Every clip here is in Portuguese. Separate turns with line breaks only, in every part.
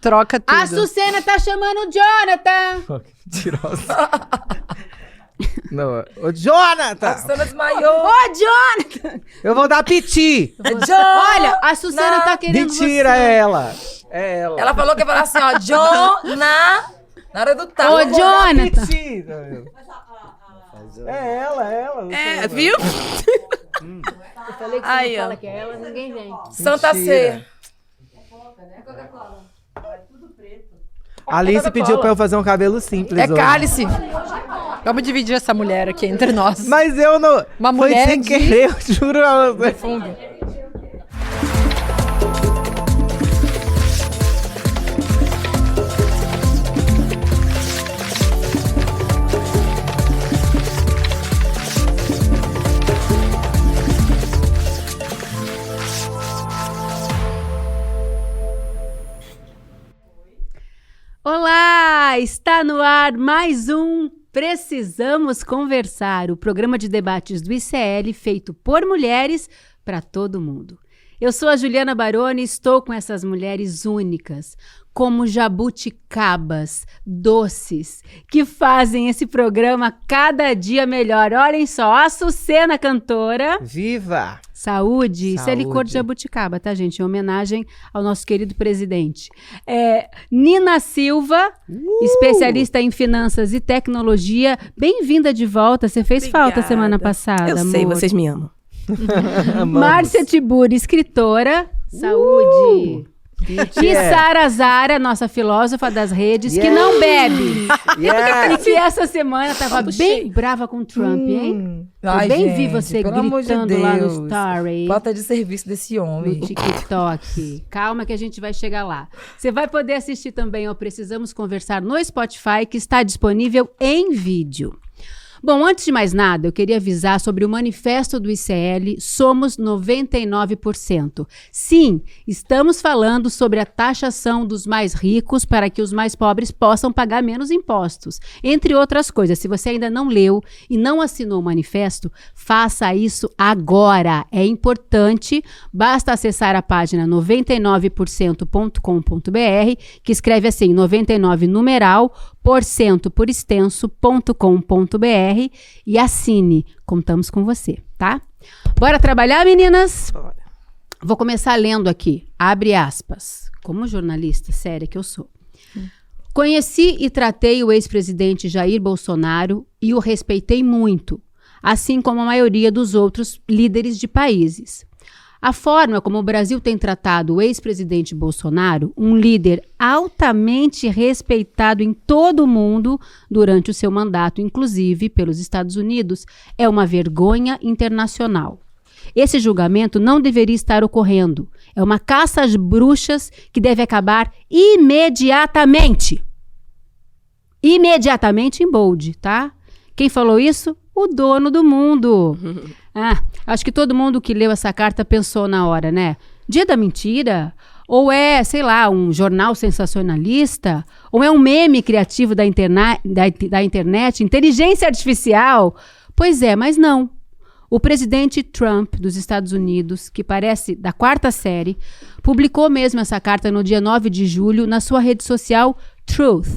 troca tudo.
A Sucena tá chamando o Jonathan.
Mentirosa. Não, ô Jonathan!
A Sucena desmaiou.
Ô, Jonathan!
Eu vou dar piti!
Olha, a Sucena tá querendo
Mentira,
você.
é ela! É ela!
Ela falou que ia falar assim, ó, na hora do tal.
Ô, Jonathan!
Piti! É ela!
É, viu?
Eu falei que
Aí,
você
ó.
não fala que é ela, ninguém vem.
Santa Ceia.
A Alice pediu pra eu fazer um cabelo simples
É
hoje.
cálice. Vamos dividir essa mulher aqui entre nós.
Mas eu não...
Uma
Foi
mulher
sem
de-
querer, eu juro a você.
Olá! Está no ar mais um Precisamos Conversar, o programa de debates do ICL feito por mulheres para todo mundo. Eu sou a Juliana Baroni e estou com essas mulheres únicas, como jabuticabas, doces, que fazem esse programa cada dia melhor. Olhem só, a Sucena cantora.
Viva!
Saúde. Isso é licor de jabuticaba, tá, gente? Em homenagem ao nosso querido presidente. Nina Silva, especialista em finanças e tecnologia. Bem-vinda de volta. Você fez falta semana passada,
Eu
amor.
sei, vocês me amam.
Márcia Tiburi, escritora. Saúde. E Sara Zara, nossa filósofa das redes, que não bebe. E que essa semana tava bem brava com o Trump, hein?
Ai,
Eu bem
gente,
vi você
pelo amor de
gritando lá no
Deus.
Story.
Falta de serviço desse homem.
No TikTok. Calma que a gente vai chegar lá. Você vai poder assistir também ao Precisamos Conversar no Spotify, que está disponível em vídeo. Bom, antes de mais nada, eu queria avisar sobre o manifesto do ICL Somos 99%. Sim, estamos falando sobre a taxação dos mais ricos para que os mais pobres possam pagar menos impostos. Entre outras coisas, se você ainda não leu e não assinou o manifesto, faça isso agora. É importante, basta acessar a página 99%.com.br, que escreve assim, 99 numeral, porcento por extenso.com.br e assine. Contamos com você, tá? Bora trabalhar, meninas?
Bora.
Vou começar lendo aqui, abre aspas, como jornalista séria que eu sou. Conheci e tratei o ex-presidente Jair Bolsonaro e o respeitei muito, assim como a maioria dos outros líderes de países. A forma como o Brasil tem tratado o ex-presidente Bolsonaro, um líder altamente respeitado em todo o mundo durante o seu mandato, inclusive pelos Estados Unidos, é uma vergonha internacional. Esse julgamento não deveria estar ocorrendo. É uma caça às bruxas que deve acabar imediatamente. Imediatamente em bold, tá? Quem falou isso? O dono do mundo. Acho que todo mundo que leu essa carta pensou na hora, né? Dia da mentira? Ou é, sei lá, um jornal sensacionalista? Ou é um meme criativo da internet? Inteligência artificial? Pois é, mas não. O presidente Trump dos Estados Unidos, que parece da quarta série, publicou mesmo essa carta no dia 9 de julho na sua rede social Truth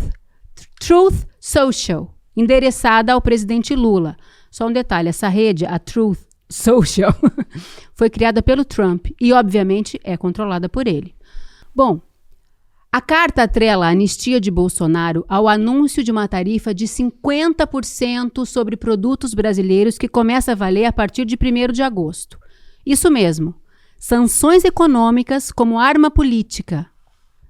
Social, endereçada ao presidente Lula. Só um detalhe, essa rede, a Truth Social, foi criada pelo Trump e, obviamente, é controlada por ele. Bom, a carta atrela a anistia de Bolsonaro ao anúncio de uma tarifa de 50% sobre produtos brasileiros que começa a valer a partir de 1º de agosto. Isso mesmo, sanções econômicas como arma política.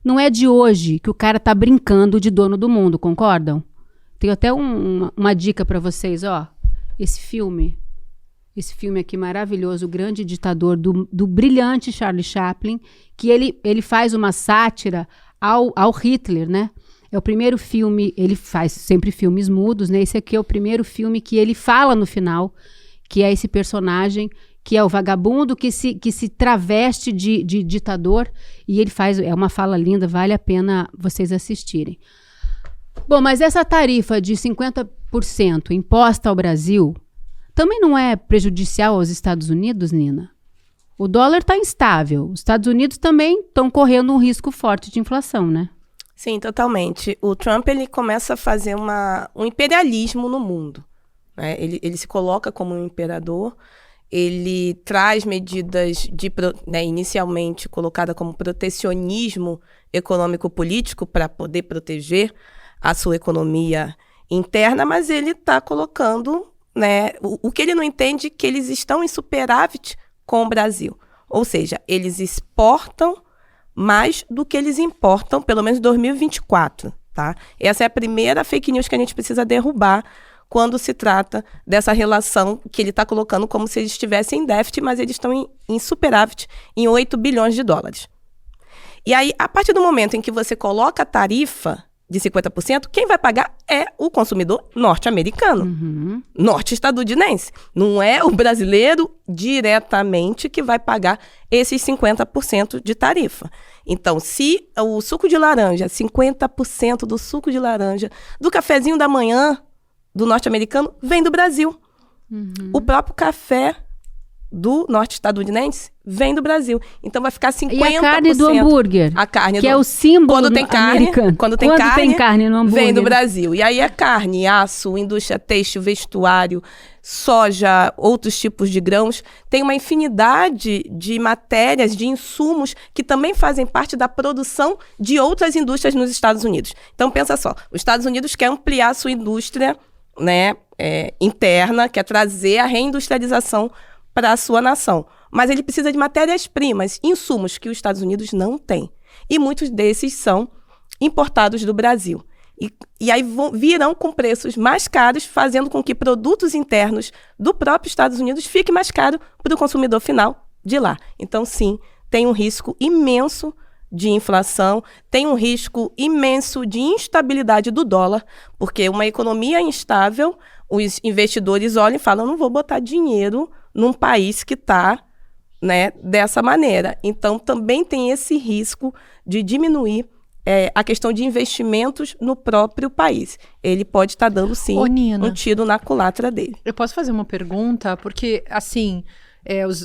Não é de hoje que o cara tá brincando de dono do mundo, concordam? Tenho até uma dica para vocês, ó. Esse filme aqui maravilhoso, O Grande Ditador, do brilhante Charlie Chaplin, que ele faz uma sátira ao Hitler, né? É o primeiro filme, ele faz sempre filmes mudos, né? Esse aqui é o primeiro filme que ele fala no final, que é esse personagem, que é o vagabundo que se traveste de ditador, e ele faz, é uma fala linda, vale a pena vocês assistirem. Bom, mas essa tarifa de 50% imposta ao Brasil também não é prejudicial aos Estados Unidos, Nina? O dólar está instável. Os Estados Unidos também estão correndo um risco forte de inflação, né?
Sim, totalmente. O Trump, ele começa a fazer um imperialismo no mundo, né? Ele se coloca como um imperador, ele traz medidas inicialmente colocada como protecionismo econômico-político para poder proteger a sua economia interna, mas ele está colocando, né, o que ele não entende é que eles estão em superávit com o Brasil. Ou seja, eles exportam mais do que eles importam, pelo menos em 2024, tá? Essa é a primeira fake news que a gente precisa derrubar quando se trata dessa relação que ele está colocando como se eles estivessem em déficit, mas eles estão em superávit em 8 bilhões de dólares. E aí, a partir do momento em que você coloca a tarifa de 50%, quem vai pagar é o consumidor norte-americano, norte-estadunidense. Não é o brasileiro diretamente que vai pagar esses 50% de tarifa. Então, se o suco de laranja, 50% do suco de laranja, do cafezinho da manhã do norte-americano, vem do Brasil. O próprio café do norte-estadunidense vem do Brasil. Então vai ficar 50%.
E a carne do hambúrguer?
A carne
que é o símbolo americano.
Quando tem carne
no hambúrguer?
Vem do Brasil. E aí é carne, aço, indústria têxtil, vestuário, soja, outros tipos de grãos. Tem uma infinidade de matérias, de insumos que também fazem parte da produção de outras indústrias nos Estados Unidos. Então pensa só, os Estados Unidos quer ampliar a sua indústria, né, interna, quer trazer a reindustrialização para a sua nação. Mas ele precisa de matérias-primas, insumos que os Estados Unidos não têm. E muitos desses são importados do Brasil. E aí virão com preços mais caros, fazendo com que produtos internos do próprio Estados Unidos fiquem mais caros para o consumidor final de lá. Então, sim, tem um risco imenso de inflação, tem um risco imenso de instabilidade do dólar, porque uma economia instável, os investidores olham e falam, não vou botar dinheiro num país que está, né, dessa maneira. Então, também tem esse risco de diminuir a questão de investimentos no próprio país. Ele pode estar dando, sim, um tiro na culatra dele.
Eu posso fazer uma pergunta? Porque, assim,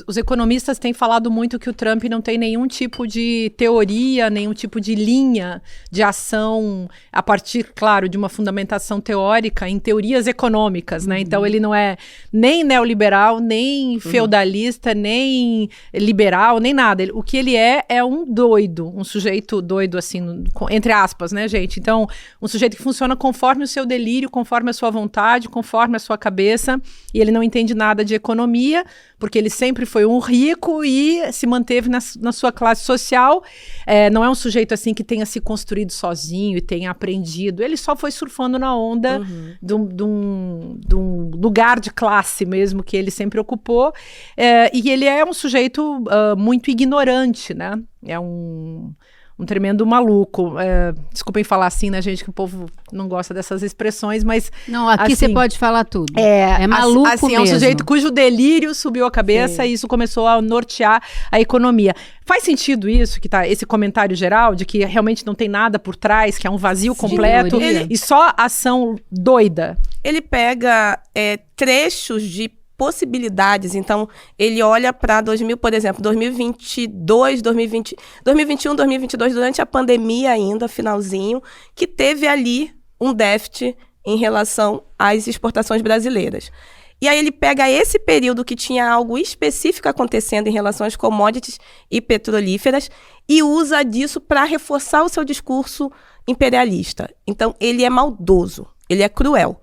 os economistas têm falado muito que o Trump não tem nenhum tipo de teoria, nenhum tipo de linha de ação a partir, claro, de uma fundamentação teórica em teorias econômicas, né? Então ele não é nem neoliberal, nem feudalista, nem liberal, nem nada. O que ele é um doido, um sujeito doido, assim, entre aspas, né, gente? Então, um sujeito que funciona conforme o seu delírio, conforme a sua vontade, conforme a sua cabeça, e ele não entende nada de economia, porque ele sempre foi um rico e se manteve na sua classe social. Não é um sujeito assim que tenha se construído sozinho e tenha aprendido. Ele só foi surfando na onda de um lugar de classe mesmo que ele sempre ocupou. E ele é um sujeito muito ignorante, né? É um tremendo maluco. Desculpem falar assim, né, gente, que o povo não gosta dessas expressões, mas...
Não, aqui
assim,
você pode falar tudo. É maluco
assim,
mesmo.
É um sujeito cujo delírio subiu a cabeça. Sim. E isso começou a nortear a economia. Faz sentido isso, que tá esse comentário geral, de que realmente não tem nada por trás, que é um vazio completo, e só ação doida?
Ele pega trechos de possibilidades. Então, ele olha para por exemplo, 2022, 2021, 2022, durante a pandemia ainda, finalzinho, que teve ali um déficit em relação às exportações brasileiras. E aí ele pega esse período que tinha algo específico acontecendo em relação às commodities e petrolíferas e usa disso para reforçar o seu discurso imperialista. Então, ele é maldoso, ele é cruel.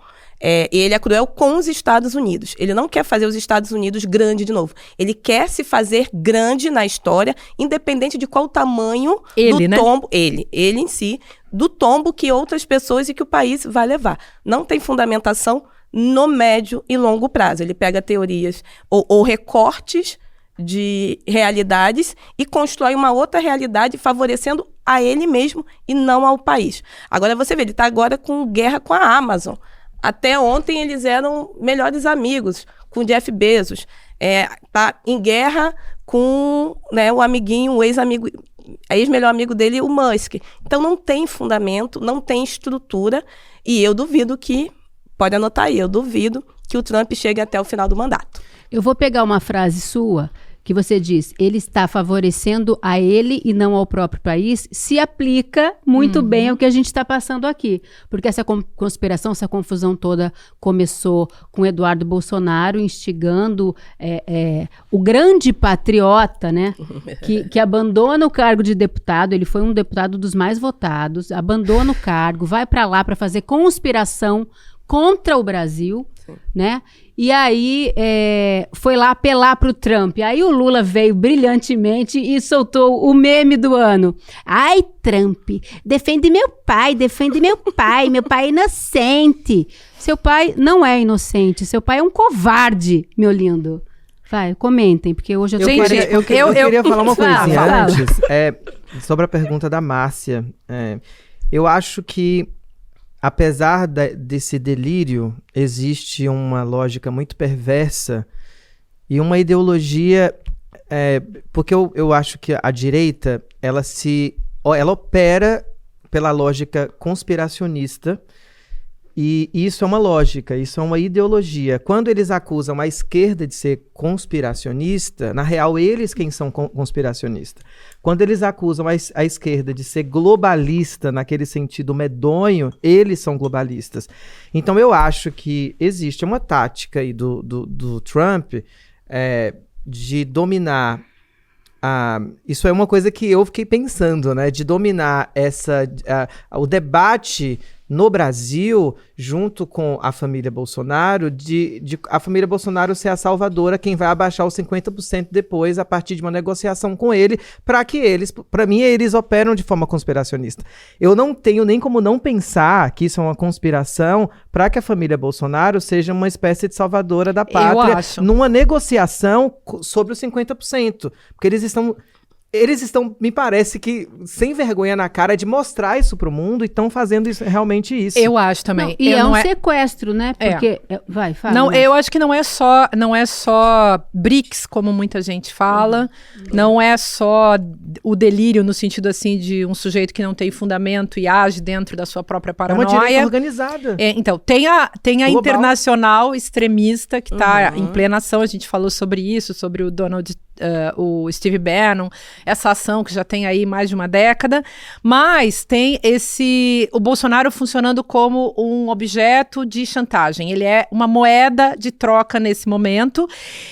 Ele é cruel com os Estados Unidos. Ele não quer fazer os Estados Unidos grande de novo. Ele quer se fazer grande na história, independente de qual tamanho do tombo, ele em si, do tombo que outras pessoas e que o país vai levar. Não tem fundamentação no médio e longo prazo. Ele pega teorias ou recortes de realidades e constrói uma outra realidade favorecendo a ele mesmo e não ao país. Agora você vê, ele está agora com guerra com a Amazon. Até ontem eles eram melhores amigos com Jeff Bezos. Tá em guerra com, né, o amiguinho, o ex-amigo, ex-melhor amigo dele, o Musk. Então não tem fundamento, não tem estrutura. E eu duvido que, pode anotar aí, eu duvido que o Trump chegue até o final do mandato.
Eu vou pegar uma frase sua que você diz, ele está favorecendo a ele e não ao próprio país, se aplica muito bem ao que a gente está passando aqui. Porque essa conspiração, essa confusão toda começou com Eduardo Bolsonaro instigando o grande patriota, né? Que abandona o cargo de deputado, ele foi um deputado dos mais votados, abandona o cargo, vai para lá para fazer conspiração contra o Brasil, né? E aí foi lá apelar para o Trump. Aí o Lula veio brilhantemente e soltou o meme do ano. Ai, Trump, defende meu pai, meu pai é inocente. Seu pai não é inocente, seu pai é um covarde, meu lindo. Vai, comentem, porque hoje eu tô...
Eu queria falar uma coisinha
Fala.
antes, sobre a pergunta da Márcia. Eu acho que, apesar desse delírio, existe uma lógica muito perversa e uma ideologia, porque eu acho que a direita, ela opera pela lógica conspiracionista, e isso é uma lógica, isso é uma ideologia. Quando eles acusam a esquerda de ser conspiracionista, na real, eles quem são conspiracionistas. Quando eles acusam a esquerda de ser globalista, naquele sentido medonho, eles são globalistas. Então, eu acho que existe uma tática aí do Trump de dominar... isso é uma coisa que eu fiquei pensando, né? De dominar o debate no Brasil, junto com a família Bolsonaro, de a família Bolsonaro ser a salvadora, quem vai abaixar os 50% depois, a partir de uma negociação com ele, para mim, eles operam de forma conspiracionista. Eu não tenho nem como não pensar que isso é uma conspiração para que a família Bolsonaro seja uma espécie de salvadora da pátria numa negociação sobre os 50%. Porque eles estão, me parece que, sem vergonha na cara de mostrar isso pro mundo e estão fazendo realmente isso.
Eu acho também.
Não, e um sequestro, né? Porque... Vai, fala.
Não, eu acho que não é só BRICS, como muita gente fala. Não é só o delírio no sentido, assim, de um sujeito que não tem fundamento e age dentro da sua própria paranoia.
É uma direita organizada.
Então, tem a internacional extremista que está em plena ação. A gente falou sobre isso, sobre o Steve Bannon, essa ação que já tem aí mais de uma década, mas tem o Bolsonaro funcionando como um objeto de chantagem. Ele é uma moeda de troca nesse momento.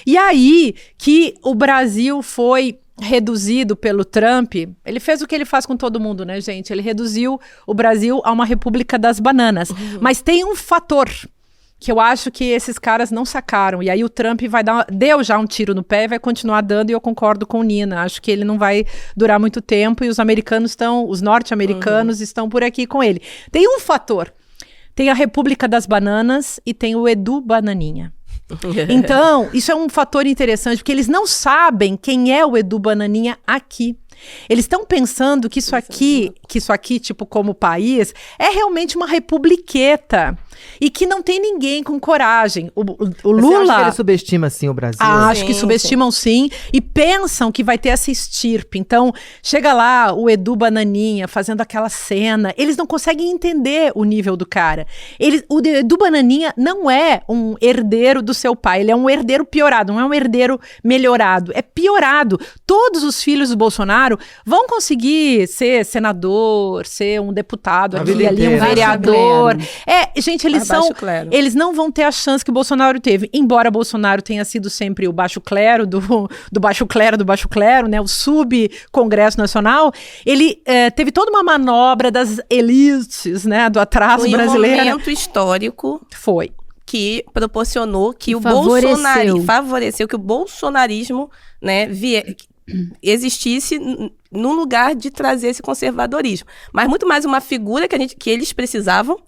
E aí que o Brasil foi reduzido pelo Trump, ele fez o que ele faz com todo mundo, né, gente? Ele reduziu o Brasil a uma república das bananas. Mas tem um fator que eu acho que esses caras não sacaram. E aí o Trump deu já um tiro no pé e vai continuar dando, e eu concordo com o Nina. Acho que ele não vai durar muito tempo e os norte-americanos estão por aqui com ele. Tem um fator. Tem a República das Bananas e tem o Edu Bananinha. Então, isso é um fator interessante, porque eles não sabem quem é o Edu Bananinha aqui. Eles estão pensando que isso aqui, tipo, como país, é realmente uma republiqueta. E que não tem ninguém com coragem. O Lula...
Você acha que ele subestima, assim, o Brasil?
Acho que subestimam, sim. E pensam que vai ter essa estirpe. Então, chega lá o Edu Bananinha fazendo aquela cena. Eles não conseguem entender o nível do cara. O Edu Bananinha não é um herdeiro do seu pai. Ele é um herdeiro piorado. Não é um herdeiro melhorado. É piorado. Todos os filhos do Bolsonaro vão conseguir ser senador, ser um deputado aqui, ali, um vereador. Gente, eles não vão ter a chance que o Bolsonaro teve, embora Bolsonaro tenha sido sempre o baixo clero do baixo clero, né, o sub-Congresso Nacional. Ele teve toda uma manobra das elites, né, do atraso brasileiro.
Foi um momento histórico.
Foi.
Que proporcionou que favoreceu que o bolsonarismo, né, existisse num lugar de trazer esse conservadorismo. Mas muito mais uma figura que eles precisavam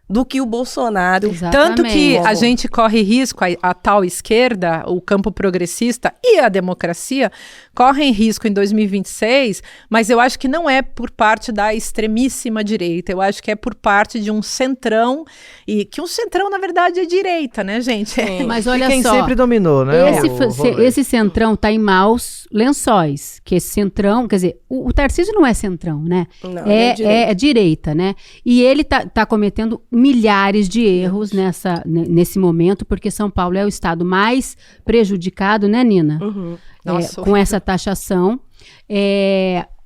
do que o Bolsonaro.
Exatamente. Tanto que a gente corre risco, a tal esquerda, o campo progressista e a democracia correm risco em 2026, mas eu acho que não é por parte da extremíssima direita, eu acho que é por parte de um centrão, e que um centrão, na verdade, é direita, né, gente?
Mas olha
quem
só,
sempre dominou, né?
Esse centrão tá em maus lençóis, que esse centrão, quer dizer, o Tarcísio não é centrão, né?
Não,
é direita, né? E ele tá cometendo milhares de erros nesse momento, porque São Paulo é o estado mais prejudicado, né, Nina?
Nossa,
com essa taxação.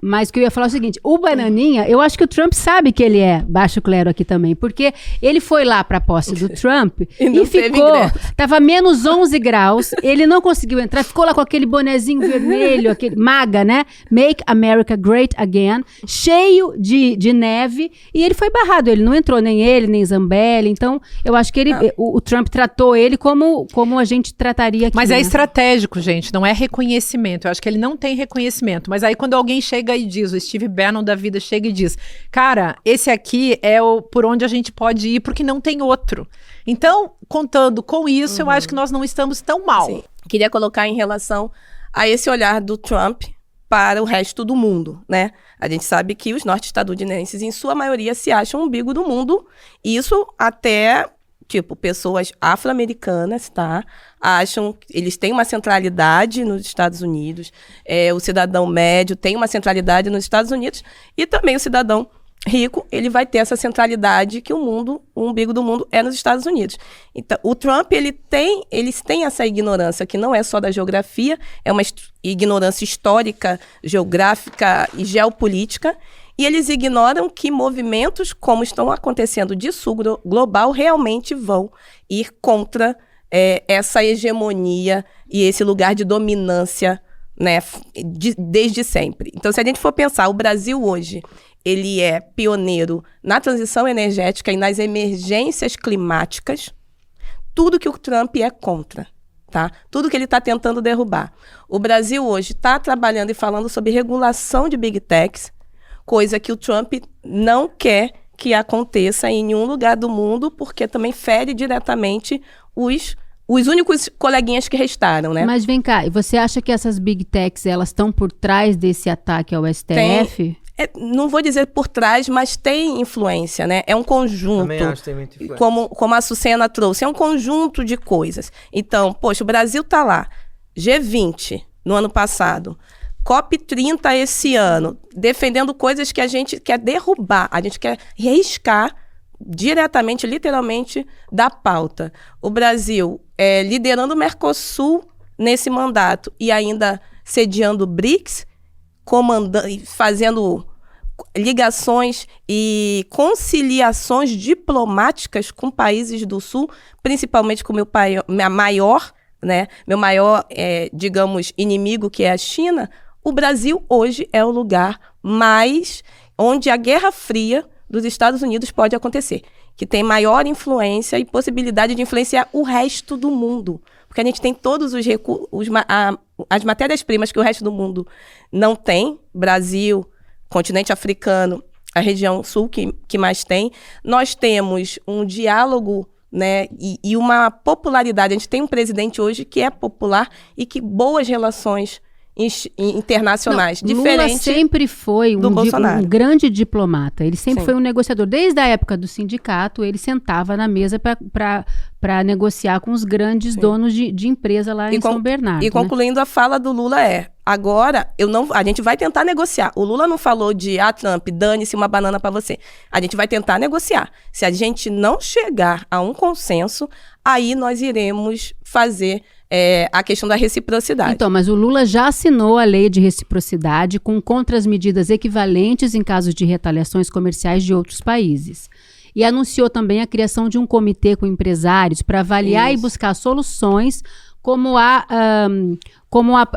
Mas o que eu ia falar é o seguinte, o Bananinha, eu acho que o Trump sabe que ele é baixo clero aqui também, porque ele foi lá para a posse do Trump e ficou, tava menos 11 graus, ele não conseguiu entrar, ficou lá com aquele bonezinho vermelho, aquele MAGA, né? Make America Great Again, cheio de neve, e ele foi barrado, ele não entrou, nem ele, nem Zambelli, então eu acho que o Trump tratou ele como a gente trataria aqui.
Mas é
né?
estratégico, gente, não é reconhecimento, eu acho que ele não tem reconhecimento, mas aí quando alguém chega e diz, o Steve Bannon da vida chega e diz, cara, esse aqui é o por onde a gente pode ir, porque não tem outro. Então, contando com isso, eu acho que nós não estamos tão mal.
Sim. Queria colocar em relação a esse olhar do Trump para o resto do mundo, né? A gente sabe que os norte-estadunidenses, em sua maioria, se acham o umbigo do mundo, isso até... Tipo, pessoas afro-americanas, tá? Acham que eles têm uma centralidade nos Estados Unidos. O cidadão médio tem uma centralidade nos Estados Unidos. E também o cidadão rico, ele vai ter essa centralidade que o umbigo do mundo é nos Estados Unidos. Então, o Trump, eles têm essa ignorância, que não é só da geografia, é uma ignorância histórica, geográfica e geopolítica. E eles ignoram que movimentos como estão acontecendo de sul global realmente vão ir contra essa hegemonia e esse lugar de dominância, né, desde sempre. Então, se a gente for pensar, o Brasil hoje, ele é pioneiro na transição energética e nas emergências climáticas, tudo que o Trump é contra. Tá? Tudo que ele está tentando derrubar. O Brasil hoje está trabalhando e falando sobre regulação de Big Techs, coisa que o Trump não quer que aconteça em nenhum lugar do mundo, porque também fere diretamente os únicos coleguinhas que restaram, né?
Mas vem cá, você acha que essas Big Techs, elas estão por trás desse ataque ao STF?
Não vou dizer por trás, mas tem influência, né? É um conjunto.
Também acho que tem muita influência.
Como a Sucena trouxe, é um conjunto de coisas. Então, poxa, o Brasil tá lá, G20 no ano passado, COP30 esse ano, defendendo coisas que a gente quer derrubar, a gente quer riscar diretamente, literalmente, da pauta. O Brasil liderando o Mercosul nesse mandato e ainda sediando o BRICS, fazendo ligações e conciliações diplomáticas com países do Sul, principalmente com meu maior, digamos, inimigo, que é a China. O Brasil hoje é o lugar mais onde a Guerra Fria dos Estados Unidos pode acontecer, que tem maior influência e possibilidade de influenciar o resto do mundo. Porque a gente tem todos os recursos, as matérias-primas que o resto do mundo não tem. Brasil, continente africano, a região sul que mais tem. Nós temos um diálogo, né, e uma popularidade. A gente tem um presidente hoje que é popular e que boas relações internacionais. Diferente
Lula sempre foi um grande diplomata. Ele sempre
Sim.
foi um negociador. Desde a época do sindicato, ele sentava na mesa para negociar com os grandes
Sim.
donos de empresa lá em São Bernardo.
E concluindo, a fala do Lula agora, a gente vai tentar negociar. O Lula não falou de, Trump, dane-se uma banana para você. A gente vai tentar negociar. Se a gente não chegar a um consenso, aí nós iremos fazer a questão da reciprocidade.
Então, mas o Lula já assinou a lei de reciprocidade com contramedidas equivalentes em casos de retaliações comerciais de outros países. E anunciou também a criação de um comitê com empresários para avaliar
Isso.
e buscar soluções como a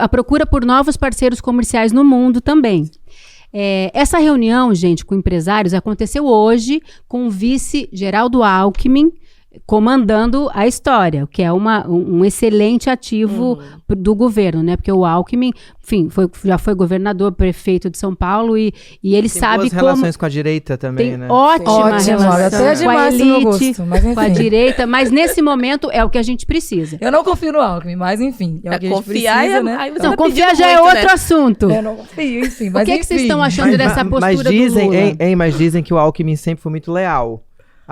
procura por novos parceiros comerciais no mundo também. Essa reunião, gente, com empresários aconteceu hoje com o vice Geraldo Alckmin comandando a história, o que é um excelente ativo do governo, né? Porque o Alckmin, enfim, já foi governador, prefeito de São Paulo e ele
Tem
sabe
boas relações com a direita também,
tem
né?
ótima relação
até
com a
demais no meu
elite,
gosto, mas enfim.
com a direita, mas nesse momento é o que a gente precisa.
Eu não confio no Alckmin, mas enfim. É o que a gente
Confiar
precisa, né?
aí você
Não,
tá
confiar
pedindo
já é
muito,
outro
né?
assunto.
Eu não confio, enfim.
O
Mas
que
enfim.
vocês estão achando dessa postura
mas dizem,
do Lula?
mas dizem que o Alckmin sempre foi muito leal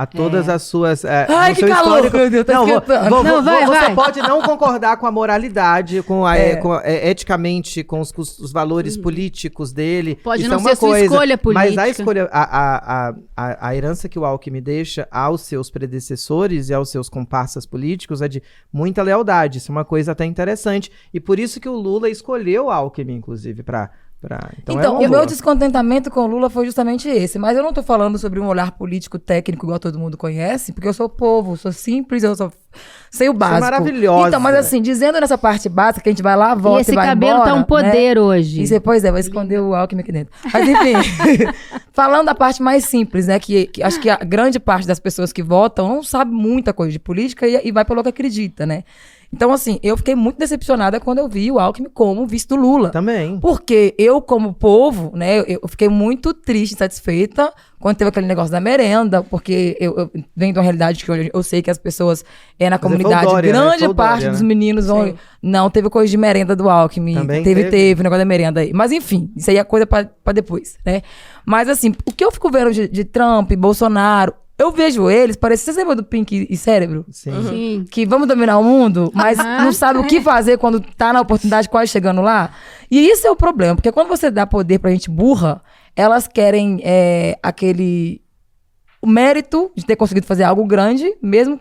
a todas as suas...
Ai,
no
que
seu
calor,
histórico.
meu Deus, tá
Não,
esquentando.
Não, vai.
você pode não concordar com a moralidade, eticamente, com os valores políticos dele.
Pode
Isso
não
é uma
ser sua
coisa,
escolha política.
mas a escolha, a herança que o Alckmin deixa aos seus predecessores e aos seus comparsas políticos é de muita lealdade. Isso é uma coisa até interessante. E por isso que o Lula escolheu o Alckmin, inclusive,
Então, o meu descontentamento com o Lula foi justamente esse. Mas eu não tô falando sobre um olhar político técnico igual todo mundo conhece, porque eu sou povo, sou simples, eu sei o básico.
Você é maravilhosa.
Então, mas assim, dizendo nessa parte básica, que a gente vai lá, volta
E esse
e vai
cabelo
embora,
tá um poder
né?
hoje.
E depois vai esconder o Alckmin aqui dentro. Mas enfim, falando da parte mais simples, né? Que acho que a grande parte das pessoas que votam não sabe muita coisa de política e vai pelo que acredita, né? Então, assim, eu fiquei muito decepcionada quando eu vi o Alckmin como vice do Lula.
Também.
Porque eu, como povo, né, eu fiquei muito triste, insatisfeita quando teve aquele negócio da merenda, porque eu venho de uma realidade que eu sei que as pessoas na comunidade,
Dória, né?
grande
Foi o
parte
Dória,
dos
né?
meninos vão... Não, teve coisa de merenda do Alckmin.
Também
Teve o negócio da merenda aí. Mas enfim, isso aí é coisa pra depois, né? Mas assim, o que eu fico vendo de Trump, Bolsonaro, eu vejo eles, parece... Você lembra do Pink e Cérebro?
Sim.
Sim.
Que vamos dominar o mundo, mas não sabe o que fazer quando tá na oportunidade, quase chegando lá. E isso é o problema, porque quando você dá poder pra gente burra, elas querem o mérito de ter conseguido fazer algo grande, mesmo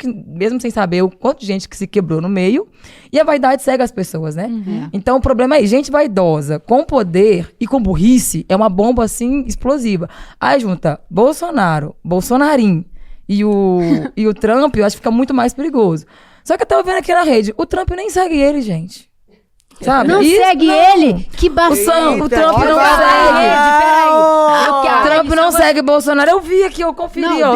sem saber o quanto de gente que se quebrou no meio, e a vaidade cega as pessoas, né? Então o problema é, gente vaidosa, com poder e com burrice, é uma bomba assim explosiva. Aí junta Bolsonarim e o Trump, eu acho que fica muito mais perigoso. Só que eu tava vendo aqui na rede, o Trump nem segue ele, gente. Sabe?
Não segue ele? Que bafão.
O Trump não segue. O Trump não segue Bolsonaro. Eu vi aqui, eu conferi.
Não,
Ele
eu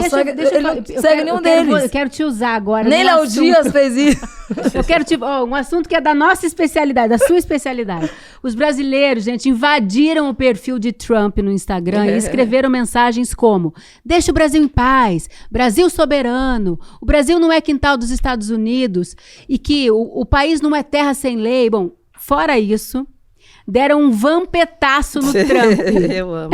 não segue nenhum deles.
Eu quero te usar agora.
Nem
num
Léo
assunto.
Dias fez isso.
Eu quero um assunto que é da nossa especialidade, da sua especialidade. Os brasileiros, gente, invadiram o perfil de Trump no Instagram e escreveram mensagens como: deixa o Brasil em paz, Brasil soberano, o Brasil não é quintal dos Estados Unidos e que o país não é terra sem lei. Bom, fora isso, deram um vampetaço no Trump.
Eu amo.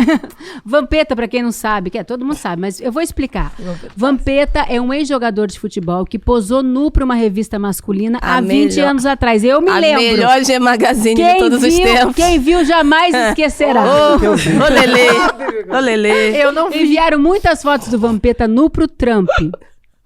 Vampeta, pra quem não sabe, todo mundo sabe, mas eu vou explicar. Vampeta é um ex-jogador de futebol que posou nu pra uma revista masculina há 20 anos atrás. Eu me lembro.
A melhor G-Magazine de todos os tempos.
Quem viu jamais esquecerá.
Ô, Lelê. Ô, Lelê.
Eu não vi.
Enviaram muitas fotos do Vampeta nu pro Trump.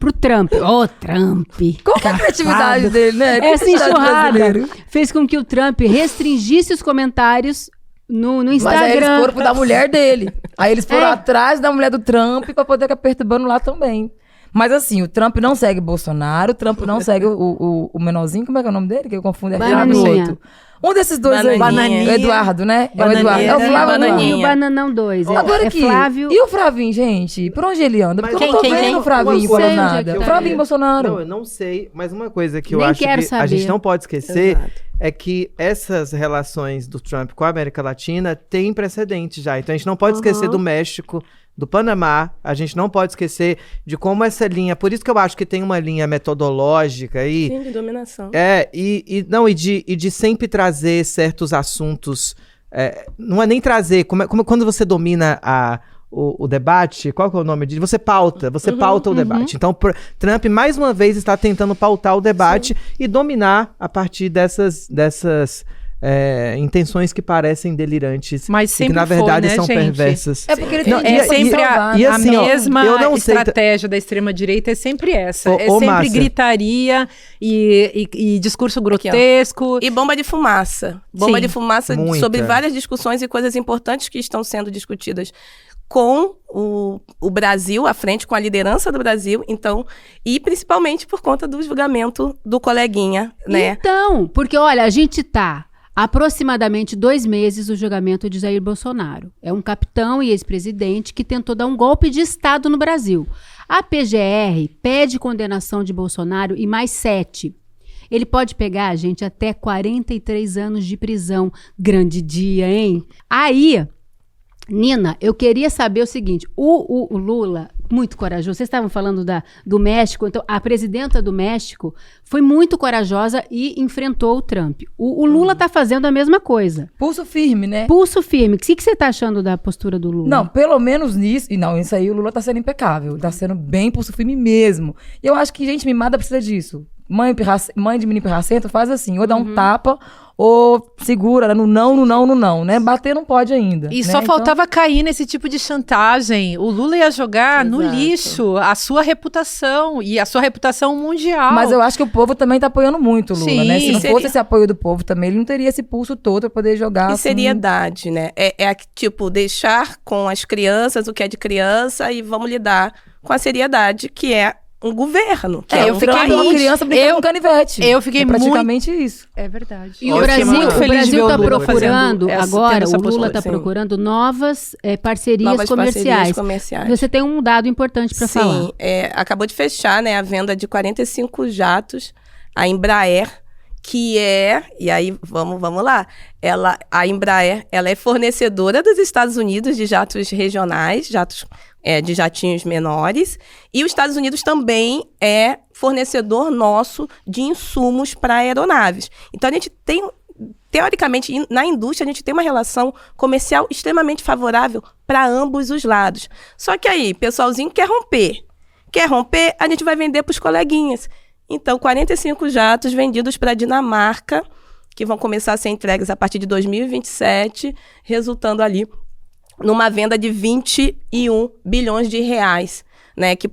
Ô, Trump.
Qual que é a criatividade dele, né?
Essa enxurrada fez com que o Trump restringisse os comentários no Instagram.
Mas aí eles foram pro da mulher dele. Aí eles foram atrás da mulher do Trump pra poder ficar perturbando lá também. Mas assim, o Trump não segue Bolsonaro, o Trump não segue o menorzinho, como é que é o nome dele? Que eu confundo.
Bananinha.
Um desses dois aí.
Bananinha.
O Eduardo, né? É o Eduardo. É o Flávio.
Bananinha.
E o Bananão 2.
Agora
É
aqui,
Flávio.
e o Flavinho, gente? Por onde ele anda? Porque eu não tô vendo o Flavinho
Uma
falando
coisa
nada.
que
O
eu
Flavinho
queria-
Bolsonaro.
Não, eu não sei, mas uma coisa que eu
Nem
acho que
quero
a
saber.
gente não pode esquecer
Exato.
é que essas relações do Trump com a América Latina têm precedente já. Então a gente não pode esquecer do México, do Panamá, a gente não pode esquecer de como essa linha... Por isso que eu acho que tem uma linha metodológica aí.
Sim, de dominação.
E de sempre trazer certos assuntos... não é nem trazer, como quando você domina o debate, qual que é o nome disso? Você pauta o debate. Então, Trump, mais uma vez, está tentando pautar o debate e dominar a partir dessas intenções que parecem delirantes,
Mas
e
sempre
que, na verdade,
foi, né,
são
gente?
perversas.
É porque ele
Não,
tem
é sempre a
assim, ó,
mesma
eu não sei-
estratégia da extrema-direita, é sempre essa.
Ô,
É
ô,
sempre
Márcia.
gritaria e discurso grotesco.
E bomba de fumaça. Bomba
Sim.
de fumaça
Muita.
sobre várias discussões e coisas importantes que estão sendo discutidas com o Brasil à frente, com a liderança do Brasil, então, e principalmente por conta do julgamento do coleguinha, né?
Então, porque olha, a gente tá aproximadamente 2 meses do julgamento de Jair Bolsonaro. É um capitão e ex-presidente que tentou dar um golpe de Estado no Brasil. A PGR pede condenação de Bolsonaro e mais 7. Ele pode pegar, gente, até 43 anos de prisão. Grande dia, hein? Aí, Nina, eu queria saber o seguinte, o Lula muito corajoso. Vocês estavam falando do México, então a presidenta do México foi muito corajosa e enfrentou o Trump. O Lula está fazendo a mesma coisa.
Pulso firme, né?
Pulso firme. O que você está achando da postura do Lula?
Não, pelo menos nisso. E não, isso aí o Lula tá sendo impecável. Tá sendo bem pulso firme mesmo. E eu acho que gente mimada precisa disso. Mãe de menino pirracento faz assim, ou dá um tapa, ou segura no não, né? Bater não pode ainda.
E
né?
só faltava cair nesse tipo de chantagem. O Lula ia jogar no lixo a sua reputação e a sua reputação mundial.
Mas eu acho que o povo também tá apoiando muito o Lula,
Sim,
né? Se não
seria...
fosse esse apoio do povo também, ele não teria esse pulso todo pra poder jogar.
E
assim...
seriedade, né? Tipo, deixar com as crianças o que é de criança e vamos lidar com a seriedade que é um governo. Que
eu fiquei uma criança brincando com canivete.
Eu fiquei
praticamente isso.
É verdade.
E o Brasil está procurando, agora, o Lula está
sim.
procurando novas parcerias comerciais. Você tem um dado importante para falar.
Sim, acabou de fechar, né, a venda de 45 jatos, a Embraer, que e aí vamos lá, a Embraer, ela é fornecedora dos Estados Unidos de jatos regionais, de jatinhos menores, e os Estados Unidos também é fornecedor nosso de insumos para aeronaves. Então, a gente tem, teoricamente, na indústria, a gente tem uma relação comercial extremamente favorável para ambos os lados. Só que aí, pessoalzinho quer romper, a gente vai vender para os coleguinhas. Então, 45 jatos vendidos para a Dinamarca, que vão começar a ser entregues a partir de 2027, resultando ali numa venda de 21 bilhões de reais, né? Que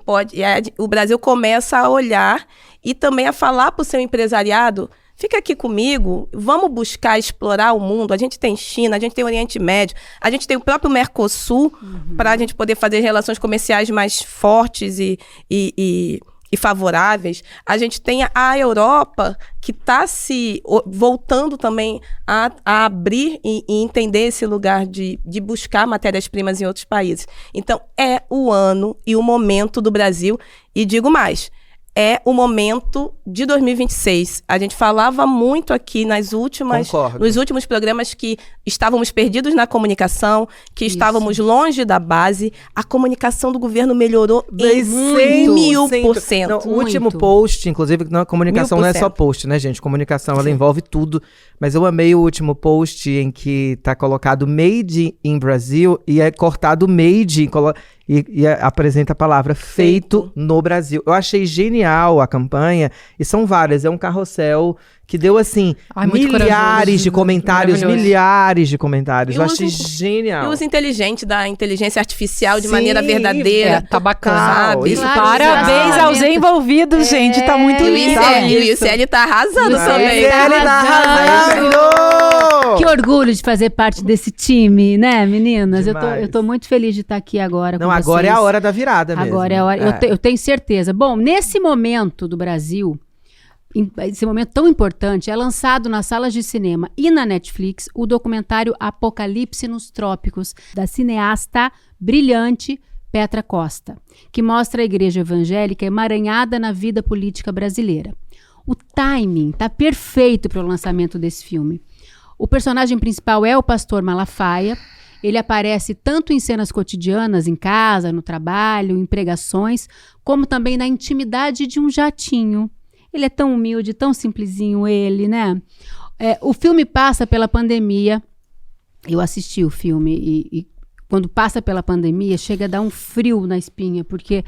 o Brasil começa a olhar e também a falar para o seu empresariado: fica aqui comigo, vamos buscar explorar o mundo. A gente tem China, a gente tem Oriente Médio, a gente tem o próprio Mercosul, para a gente poder fazer relações comerciais mais fortes e favoráveis. A gente tem a Europa, que está se voltando também a abrir e entender esse lugar de buscar matérias-primas em outros países. Então, é o ano e o momento do Brasil. E digo mais, é o momento de 2026. A gente falava muito aqui nos últimos programas que estávamos perdidos na comunicação, que estávamos longe da base. A comunicação do governo melhorou em 1000%.
O último post, inclusive, a comunicação
1000%.
não é só post, né, gente? Comunicação, ela envolve tudo. Mas eu amei o último post em que tá colocado Made in Brasil e é cortado Made e apresenta a palavra feito no Brasil. Eu achei genial a campanha, e são várias, é um carrossel que deu, assim, milhares de comentários. Eu achei genial.
E o uso inteligente da inteligência artificial de maneira verdadeira.
Tá bacana.
Sabe?
Parabéns aos envolvidos, gente. Tá muito lindo.
E o ICL tá arrasando também.
Que orgulho de fazer parte desse time, né, meninas?
Demais.
Eu tô muito feliz de estar aqui agora com vocês.
Agora é a hora da virada mesmo.
Agora é a hora. Eu tenho certeza. Bom, nesse momento do Brasil, esse momento tão importante, é lançado nas salas de cinema e na Netflix o documentário Apocalipse nos Trópicos, da cineasta brilhante Petra Costa, que mostra a igreja evangélica emaranhada na vida política brasileira. O timing tá perfeito para o lançamento desse filme. O personagem principal é o pastor Malafaia. Ele aparece tanto em cenas cotidianas, em casa, no trabalho, em pregações, como também na intimidade de um jatinho. Ele é tão humilde, tão simplesinho ele, né? O filme passa pela pandemia. Eu assisti o filme e quando passa pela pandemia, chega a dar um frio na espinha, porque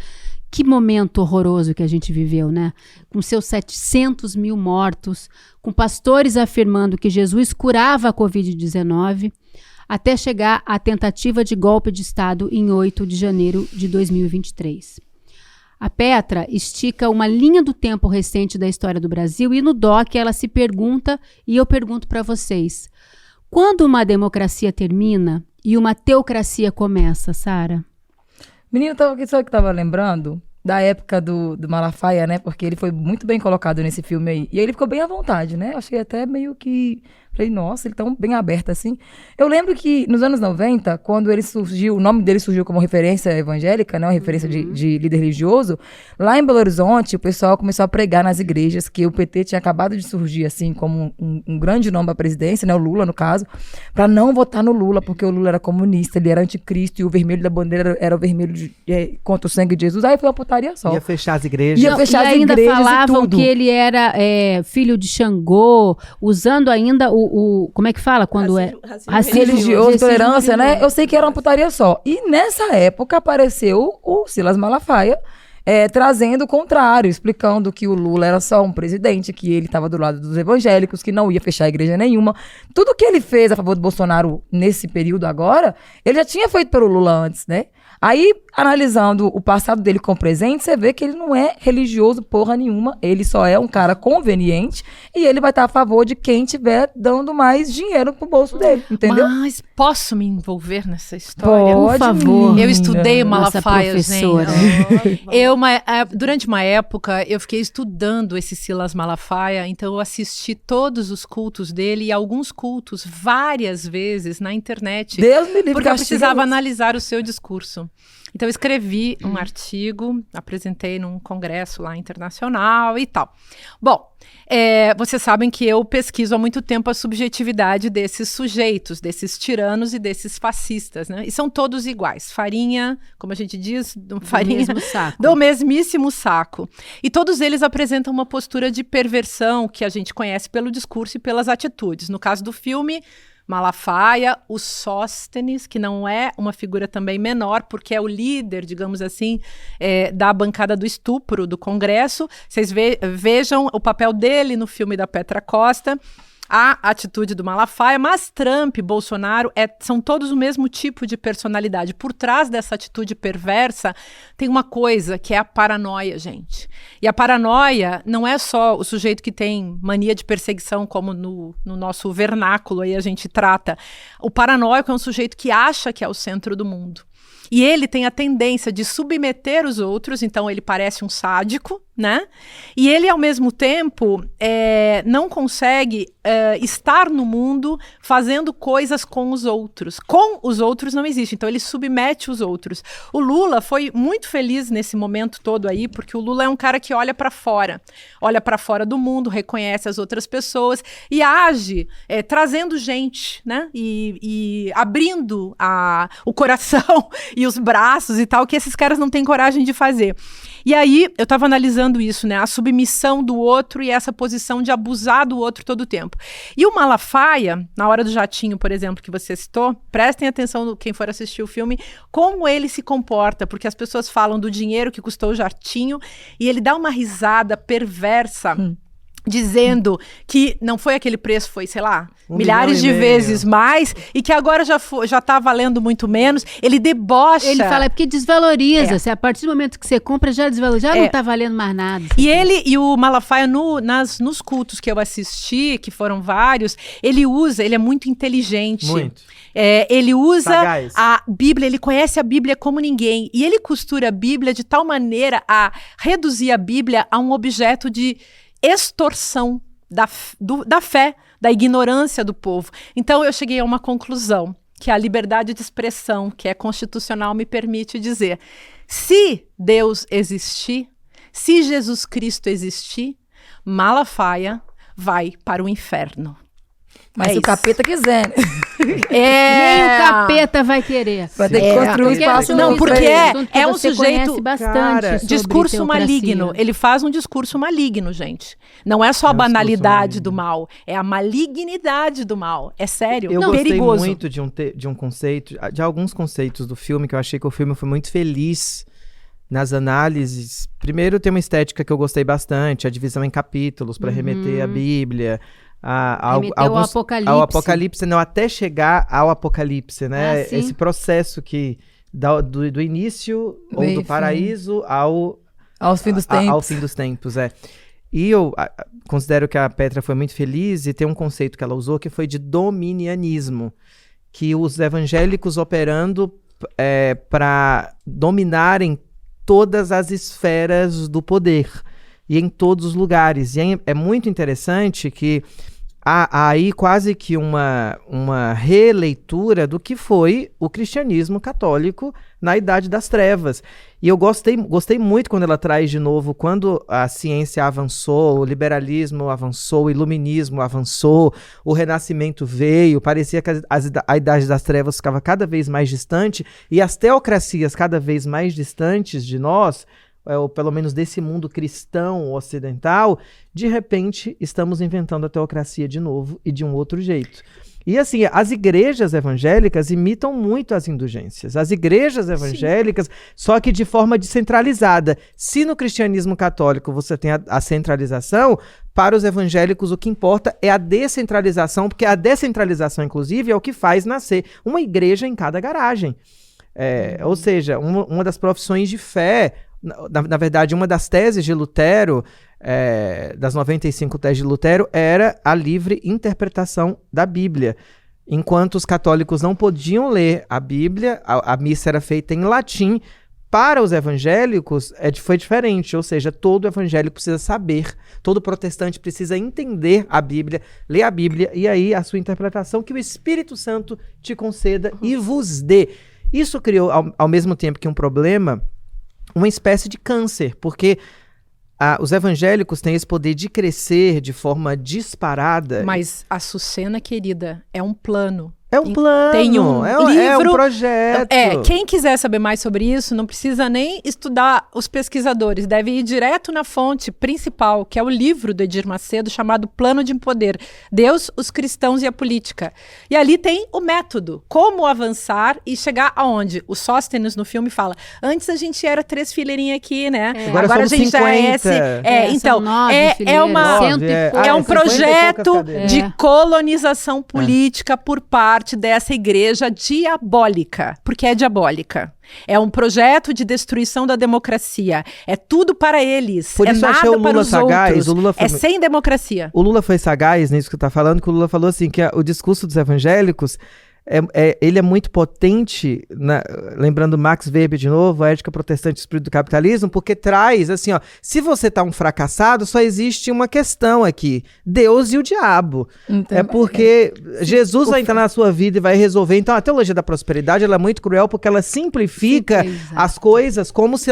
que momento horroroso que a gente viveu, né? Com seus 700 mil mortos, com pastores afirmando que Jesus curava a Covid-19, até chegar à tentativa de golpe de Estado em 8 de janeiro de 2023. A Petra estica uma linha do tempo recente da história do Brasil e no doc ela se pergunta, e eu pergunto para vocês, quando uma democracia termina e uma teocracia começa, Sara?
Menino, sabe o que tava lembrando? Da época do Malafaia, né? Porque ele foi muito bem colocado nesse filme aí. E aí ele ficou bem à vontade, né? Achei até meio que... Falei, nossa, ele tão bem aberto assim. Eu lembro que nos anos 90, quando ele surgiu, o nome dele surgiu como referência evangélica, né, uma referência de líder religioso, lá em Belo Horizonte, o pessoal começou a pregar nas igrejas que o PT tinha acabado de surgir, assim, como um grande nome à presidência, né, o Lula, no caso, para não votar no Lula, porque o Lula era comunista, ele era anticristo, e o vermelho da bandeira era o vermelho contra o sangue de Jesus. Aí foi uma putaria só.
Ia fechar as igrejas.
Ia fechar
e
as
ainda
igrejas
falavam
e tudo.
que ele era filho de Xangô, usando ainda como é que fala quando
Racismo
religioso, intolerância, né?
religioso.
Eu sei que era uma putaria só. E nessa época apareceu o Silas Malafaia trazendo o contrário, explicando que o Lula era só um presidente, que ele estava do lado dos evangélicos, que não ia fechar a igreja nenhuma. Tudo que ele fez a favor do Bolsonaro nesse período agora, ele já tinha feito pelo Lula antes, né? Aí, analisando o passado dele com o presente, você vê que ele não é religioso porra nenhuma, ele só é um cara conveniente e ele vai estar a favor de quem estiver dando mais dinheiro pro bolso dele, entendeu?
Mas posso me envolver nessa história?
Por favor.
menina.
Eu estudei
Nossa
Malafaia,
professora.
gente. Durante uma época, eu fiquei estudando esse Silas Malafaia, então eu assisti todos os cultos dele e alguns cultos várias vezes na internet.
Deus me livre,
Porque eu
castiga
precisava
isso.
analisar o seu discurso. Então, eu escrevi um artigo, apresentei num congresso lá internacional e tal. Bom, vocês sabem que eu pesquiso há muito tempo a subjetividade desses sujeitos, desses tiranos e desses fascistas, né? E são todos iguais. Farinha, como a gente diz, farinha
mesmo saco.
do mesmíssimo saco. E todos eles apresentam uma postura de perversão que a gente conhece pelo discurso e pelas atitudes. No caso do filme Malafaia, o Sóstenes, que não é uma figura também menor, porque é o líder, digamos assim, da bancada do estupro do Congresso. Vocês vejam o papel dele no filme da Petra Costa, a atitude do Malafaia, mas Trump e Bolsonaro são todos o mesmo tipo de personalidade. Por trás dessa atitude perversa tem uma coisa que é a paranoia, gente. E a paranoia não é só o sujeito que tem mania de perseguição, como no nosso vernáculo aí a gente trata. O paranoico é um sujeito que acha que é o centro do mundo. E ele tem a tendência de submeter os outros, então ele parece um sádico, né? E ele, ao mesmo tempo, não consegue estar no mundo fazendo coisas com os outros. Com os outros não existe, então ele submete os outros. O Lula foi muito feliz nesse momento todo aí, porque o Lula é um cara que olha para fora do mundo, reconhece as outras pessoas e age trazendo gente, né? E abrindo o coração e os braços e tal, que esses caras não têm coragem de fazer. E aí, eu estava analisando isso, né? A submissão do outro e essa posição de abusar do outro todo o tempo. E o Malafaia, na hora do jatinho, por exemplo, que você citou, prestem atenção, quem for assistir o filme, como ele se comporta, porque as pessoas falam do dinheiro que custou o jatinho e ele dá uma risada perversa, dizendo que não foi aquele preço, foi, sei lá, milhares de vezes mais, e que agora já tá valendo muito menos. Ele debocha.
Ele fala, porque desvaloriza. Se a partir do momento que você compra, já desvaloriza, já não tá valendo mais nada.
E o Malafaia, nos cultos que eu assisti, que foram vários, ele é muito inteligente.
Muito.
Ele usa
Sagaz.
a Bíblia, ele conhece a Bíblia como ninguém. E ele costura a Bíblia de tal maneira a reduzir a Bíblia a um objeto de extorsão da fé, da ignorância do povo. Então eu cheguei a uma conclusão, que a liberdade de expressão, que é constitucional, me permite dizer: se Deus existir, se Jesus Cristo existir, Malafaia vai para o inferno.
Mas se o capeta quiser, né?
Nem o capeta vai querer.
Vai ter que construir um espaço
Não,
novo
porque
pra ele.
é um
você
sujeito...
conhece bastante
Cara,
sobre
Discurso
teocracia.
maligno. Ele faz um discurso maligno, gente. Não é só a
um
banalidade
discurso
do mal, é a malignidade do mal. É sério,
Eu gostei
perigoso.
muito de um conceito, de alguns conceitos do filme, que eu achei que o filme foi muito feliz nas análises. Primeiro, tem uma estética que eu gostei bastante, a divisão em capítulos, para remeter à Bíblia,
Remeteu ao Apocalipse.
ao Apocalipse, não, até chegar ao Apocalipse, né?
Ah, sim.
Esse processo que do início, ou
Meio
do
fim.
paraíso,
Aos fins dos tempos.
ao fim dos tempos, E eu considero que a Petra foi muito feliz, e tem um conceito que ela usou que foi de dominianismo, que os evangélicos operando para dominarem todas as esferas do poder e em todos os lugares. E é muito interessante que há aí quase que uma releitura do que foi o cristianismo católico na Idade das Trevas. E eu gostei muito quando ela traz de novo, quando a ciência avançou, o liberalismo avançou, o iluminismo avançou, o renascimento veio, parecia que a Idade das Trevas ficava cada vez mais distante, e as teocracias cada vez mais distantes de nós, ou pelo menos desse mundo cristão ocidental, de repente estamos inventando a teocracia de novo e de um outro jeito. E assim, as igrejas evangélicas imitam muito as indulgências. As igrejas evangélicas, só que de forma descentralizada. Se no cristianismo católico você tem a centralização, para os evangélicos o que importa é a descentralização, porque a descentralização, inclusive, é o que faz nascer uma igreja em cada garagem. Ou seja, uma das profissões de fé, na verdade, uma das teses de Lutero, das 95 teses de Lutero, era a livre interpretação da Bíblia. Enquanto os católicos não podiam ler a Bíblia, a missa era feita em latim. Para os evangélicos foi diferente, ou seja, todo evangélico precisa saber, todo protestante precisa entender a Bíblia, ler a Bíblia, e aí a sua interpretação que o Espírito Santo te conceda e vos dê. Isso criou, ao mesmo tempo que um problema, uma espécie de câncer, porque os evangélicos têm esse poder de crescer de forma disparada.
Mas, Açucena, querida, é um plano.
É um plano,
tem um livro,
é um projeto.
Quem quiser saber mais sobre isso, não precisa nem estudar os pesquisadores, deve ir direto na fonte principal, que é o livro do Edir Macedo, chamado Plano de Poder, Deus, os Cristãos e a Política. E ali tem o método, como avançar e chegar aonde? O Sóstenes no filme fala, antes a gente era 3 fileirinhas aqui, né?
Agora
a gente
50.
já é então, é um projeto de colonização política por parte dessa igreja diabólica, porque é diabólica. É um projeto de destruição da democracia. É tudo para eles.
Por isso
é
eu achei
nada
o
para
Lula
os
sagaz.
outros.
O Lula foi...
É sem democracia.
O Lula foi sagaz nisso que você está falando, que o Lula falou assim, que o discurso dos evangélicos, ele é muito potente, lembrando Max Weber de novo, a ética protestante e o espírito do capitalismo, porque traz assim, se você tá um fracassado, só existe uma questão aqui, Deus e o diabo. Então, é porque Jesus vai entrar na sua vida e vai resolver. Então a teologia da prosperidade, ela é muito cruel porque ela simplifica as coisas como se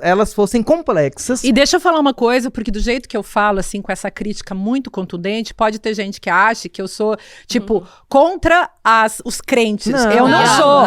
elas fossem complexas.
E deixa eu falar uma coisa, porque do jeito que eu falo, assim, com essa crítica muito contundente, pode ter gente que ache que eu sou, tipo, contra os crentes. Eu não sou.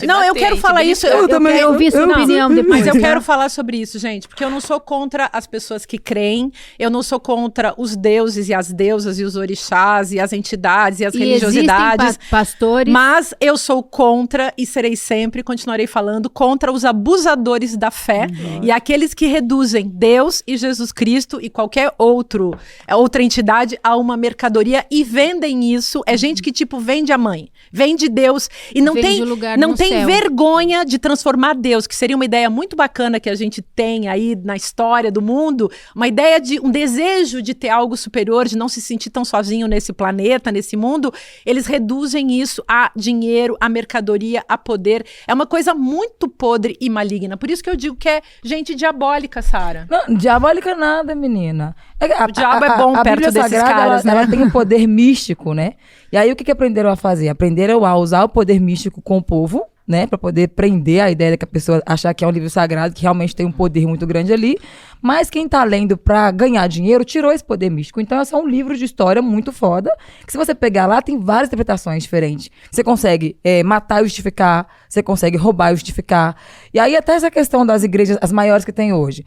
Não, eu quero falar isso.
Eu também ouvi sua opinião depois.
Mas eu quero falar sobre isso, gente, porque eu não sou contra as pessoas que creem, eu não sou contra os deuses e as deusas e os orixás e as entidades e as religiosidades.
Pastores.
Mas eu sou contra e serei sempre, continuarei falando, contra os abusadores da fé e aqueles que reduzem Deus e Jesus Cristo e qualquer outra entidade a uma mercadoria e vendem isso. É gente que, tipo, vende a mãe, vende Deus e não tem vergonha de transformar Deus, que seria uma ideia muito bacana que a gente tem aí na história do mundo, uma ideia de um desejo de ter algo superior, de não se sentir tão sozinho nesse planeta, nesse mundo. Eles reduzem isso a dinheiro, a mercadoria, a poder. É uma coisa muito podre e maligna. Por isso que eu digo que é gente diabólica, Sara.
Não, diabólica nada, menina.
O diabo é bom perto
Bíblia
desses
Sagrada,
caras, né?
Ela tem um poder místico, né? E aí o que aprenderam a fazer? Aprenderam a usar o poder místico com o povo, né? Pra poder prender a ideia que a pessoa achar que é um livro sagrado, que realmente tem um poder muito grande ali. Mas quem tá lendo pra ganhar dinheiro, tirou esse poder místico. Então é só um livro de história muito foda, que se você pegar lá, tem várias interpretações diferentes. Você consegue matar e justificar, você consegue roubar e justificar. E aí até essa questão das igrejas, as maiores que tem hoje.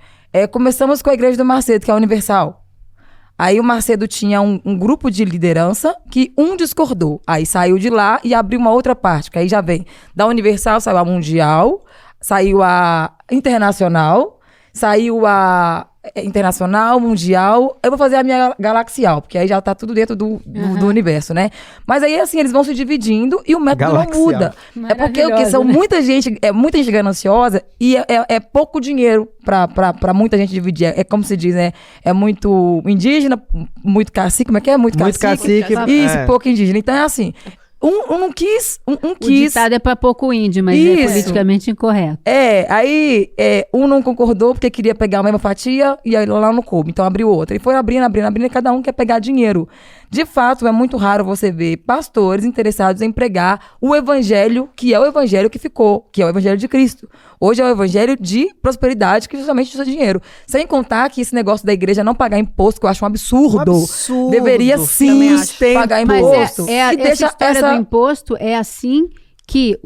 Começamos com a igreja do Macedo, que é a Universal. Aí o Macedo tinha um grupo de liderança que discordou. Aí saiu de lá e abriu uma outra parte, que aí já vem da Universal, saiu a Mundial, saiu a Internacional, saiu a Internacional, Mundial. Eu vou fazer a minha Galaxial, porque aí já tá tudo dentro do universo, né? Mas aí, assim, eles vão se dividindo e o método não muda. É porque são muita gente gananciosa e é pouco dinheiro pra muita gente dividir. É como se diz, né? É muito indígena, muito cacique. Como é que é? Muito cacique.
Muito cacique.
Isso, pouco indígena. Então é assim. Um não quis, um
O
quis.
ditado é pra pouco índio, mas é
Isso.
politicamente incorreto.
Aí um não concordou porque queria pegar a mesma fatia e aí lá não coube. Então abriu outra. E foi abrindo, e cada um quer pegar dinheiro. De fato, é muito raro você ver pastores interessados em pregar o evangelho, que é o evangelho que ficou, que é o evangelho de Cristo. Hoje é o evangelho de prosperidade, que justamente usa dinheiro. Sem contar que esse negócio da igreja não pagar imposto, que eu acho um absurdo. Deveria sim pagar
Mas
imposto.
essa história do imposto é assim que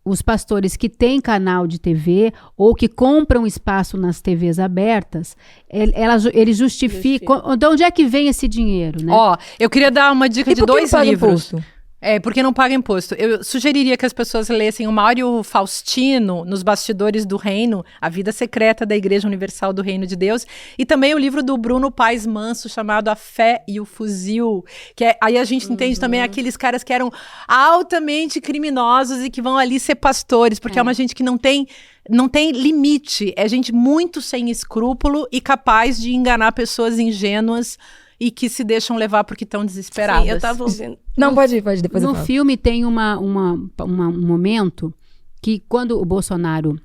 os pastores que têm canal de TV ou que compram espaço nas TVs abertas, eles justificam. De onde é que vem esse dinheiro, né?
Ó, eu queria dar uma dica
E
de
por que
2
não paga
livros.
imposto?
Porque não paga imposto. Eu sugeriria que as pessoas lessem o Mário Faustino, Nos Bastidores do Reino, A Vida Secreta da Igreja Universal do Reino de Deus, e também o livro do Bruno Paes Manso, chamado A Fé e o Fuzil, que aí a gente entende também aqueles caras que eram altamente criminosos e que vão ali ser pastores, porque é uma gente que não tem limite, é gente muito sem escrúpulo e capaz de enganar pessoas ingênuas e que se deixam levar porque estão desesperadas.
Sim, eu tava ouvindo.
Não, pode depois eu
No
falo.
filme tem um momento que quando o Bolsonaro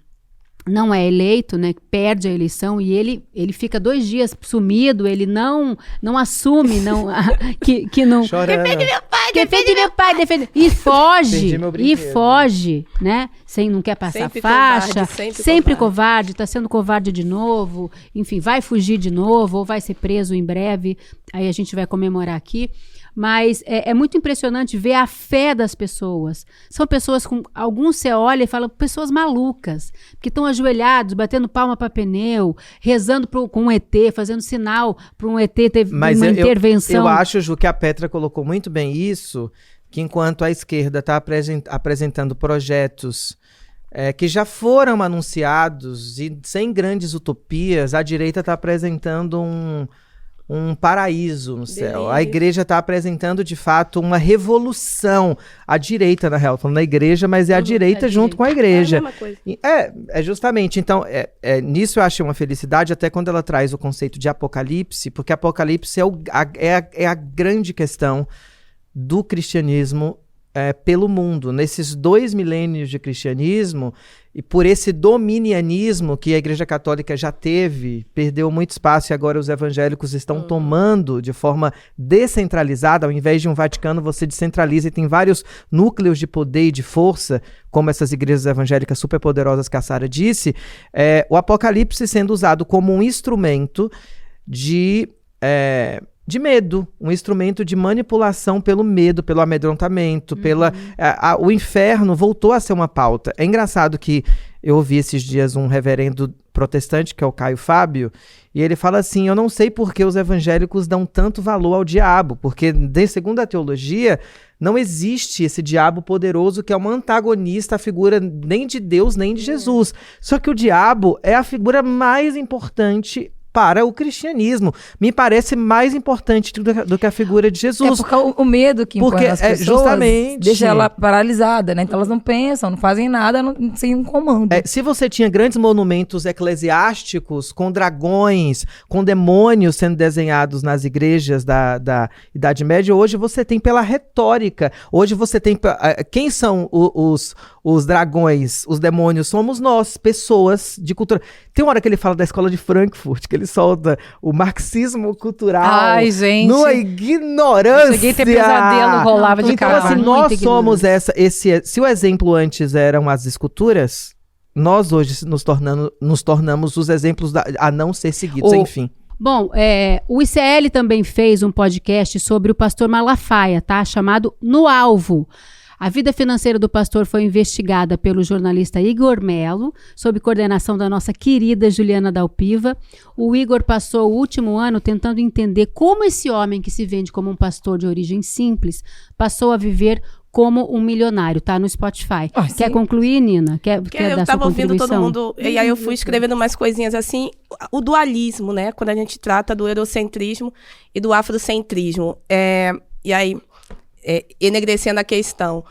não é eleito, né, perde a eleição e ele fica 2 dias sumido, ele não assume, que não...
Chorando.
Defende meu pai, defende... E foge,
Perdi meu brinquedo.
né? Não quer passar
Sempre
faixa,
covarde,
sempre covarde, tá sendo covarde de novo, enfim, vai fugir de novo ou vai ser preso em breve, aí a gente vai comemorar aqui. Mas é muito impressionante ver a fé das pessoas. São pessoas com... Alguns você olha e fala, pessoas malucas, que estão ajoelhados, batendo palma para pneu, rezando com um ET, fazendo sinal para um ET ter uma intervenção.
Eu acho, Ju, que a Petra colocou muito bem isso, que enquanto a esquerda está apresentando projetos que já foram anunciados e sem grandes utopias, a direita está apresentando um paraíso no céu. A igreja está apresentando, de fato, uma revolução. A direita, na real, falando da igreja, mas é a direita junto com a igreja.
É a mesma coisa.
É justamente. Então, nisso eu achei uma felicidade, até quando ela traz o conceito de apocalipse, porque apocalipse é a grande questão do cristianismo pelo mundo. Nesses 2 milênios de cristianismo, e por esse dominianismo que a Igreja Católica já teve, perdeu muito espaço e agora os evangélicos estão tomando de forma descentralizada, ao invés de um Vaticano, você descentraliza e tem vários núcleos de poder e de força, como essas igrejas evangélicas superpoderosas que a Sara disse, o Apocalipse sendo usado como um instrumento de medo, um instrumento de manipulação pelo medo, pelo amedrontamento, o inferno voltou a ser uma pauta. É engraçado que eu ouvi esses dias um reverendo protestante, que é o Caio Fábio, e ele fala assim, eu não sei por que os evangélicos dão tanto valor ao diabo, porque, segundo a teologia, não existe esse diabo poderoso que é um antagonista, a figura nem de Deus, nem de Jesus. Só que o diabo é a figura mais importante para o cristianismo. Me parece mais importante do que a figura de Jesus.
Porque o medo que impõe as pessoas
justamente
deixa ela paralisada, né? Então elas não pensam, não fazem nada sem um comando.
Se você tinha grandes monumentos eclesiásticos com dragões, com demônios sendo desenhados nas igrejas da Idade Média, hoje você tem pela retórica. Hoje você tem... Quem são os dragões, os demônios? Somos nós, pessoas de cultura. Tem uma hora que ele fala da escola de Frankfurt, que ele solta o marxismo cultural.
Ai, gente.
Numa ignorância.
Eu cheguei a ter pesadelo, rolava de
então,
cara.
assim, nós somos se o exemplo antes eram as esculturas, nós hoje nos tornamos os exemplos a não ser seguidos, enfim.
Bom, o ICL também fez um podcast sobre o pastor Malafaia, tá? Chamado No Alvo. A vida financeira do pastor foi investigada pelo jornalista Igor Melo, sob coordenação da nossa querida Juliana Dalpiva. O Igor passou o último ano tentando entender como esse homem que se vende como um pastor de origem simples passou a viver como um milionário, tá? No Spotify. Quer
sim.
concluir, Nina? Quer dar
Eu
sua
tava ouvindo
contribuição?
todo mundo, e aí eu fui escrevendo umas coisinhas assim, o dualismo, né? Quando a gente trata do eurocentrismo e do afrocentrismo. E aí, enegrecendo a questão,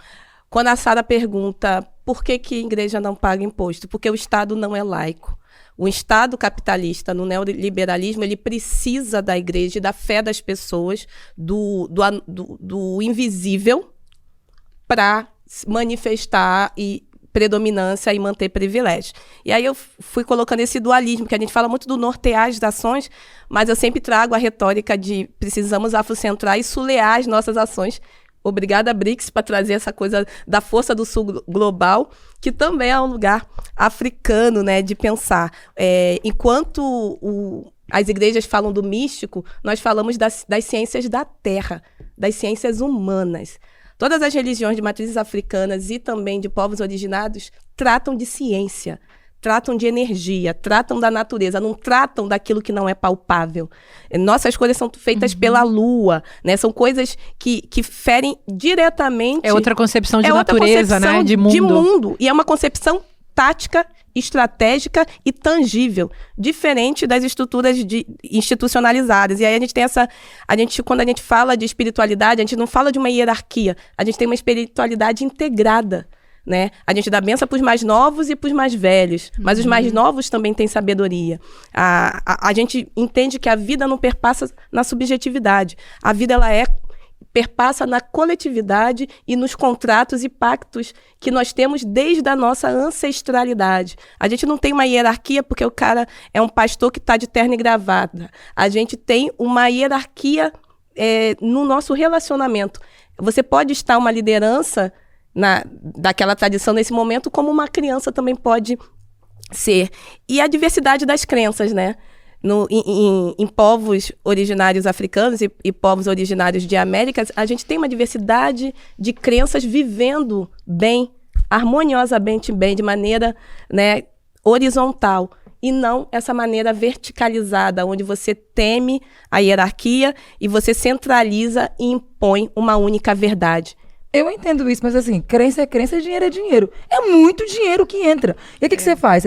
quando a Sara pergunta por que que a igreja não paga imposto? Porque o Estado não é laico. O Estado capitalista, no neoliberalismo, ele precisa da igreja e da fé das pessoas, do invisível, para manifestar predominância e manter privilégio. E aí eu fui colocando esse dualismo, que a gente fala muito do nortear as ações, mas eu sempre trago a retórica de precisamos afrocentrar e sulear as nossas ações. Obrigada, BRICS, para trazer essa coisa da força do sul global, que também é um lugar africano, né, de pensar. Enquanto as igrejas falam do místico, nós falamos das ciências da terra, das ciências humanas. Todas as religiões de matrizes africanas e também de povos originários tratam de ciência, tratam de energia, tratam da natureza, não tratam daquilo que não é palpável. Nossas coisas são feitas pela lua, né? São coisas que ferem diretamente...
É outra concepção de natureza, né? De mundo.
E é uma concepção tática, estratégica e tangível, diferente das estruturas institucionalizadas. E aí a gente tem quando a gente fala de espiritualidade, a gente não fala de uma hierarquia, a gente tem uma espiritualidade integrada, né? A gente dá benção para os mais novos e para os mais velhos, mas os mais novos também têm sabedoria. A gente entende que a vida não perpassa na subjetividade, a vida ela perpassa na coletividade e nos contratos e pactos que nós temos desde a nossa ancestralidade. A gente não tem uma hierarquia porque o cara é um pastor que está de terno e gravata. A gente tem uma hierarquia no nosso relacionamento. Você pode estar uma liderança daquela tradição nesse momento, como uma criança também pode ser. E a diversidade das crenças, né? Em povos originários africanos e povos originários de Américas, a gente tem uma diversidade de crenças vivendo bem, harmoniosamente bem, de maneira, né, horizontal, e não essa maneira verticalizada, onde você teme a hierarquia e você centraliza e impõe uma única verdade.
Eu entendo isso, mas assim, crença é crença, dinheiro é dinheiro. É muito dinheiro que entra. E aí o que você faz?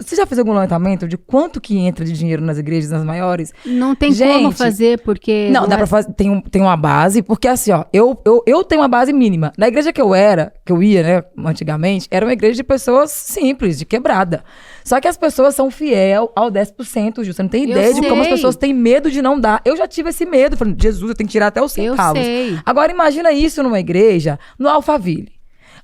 Você já fez algum levantamento de quanto que entra de dinheiro nas igrejas, nas maiores?
Não tem como fazer, porque...
Não, dá pra fazer, tem uma base, porque assim, ó, eu tenho uma base mínima. Na igreja que eu ia, né, antigamente, era uma igreja de pessoas simples, de quebrada. Só que as pessoas são fiel ao 10%, Ju. Você não tem ideia de como as pessoas têm medo de não dar. Eu já tive esse medo. Falei, Jesus, eu tenho que tirar até os centavos.
Eu sei.
Agora, imagina isso numa igreja, no Alphaville.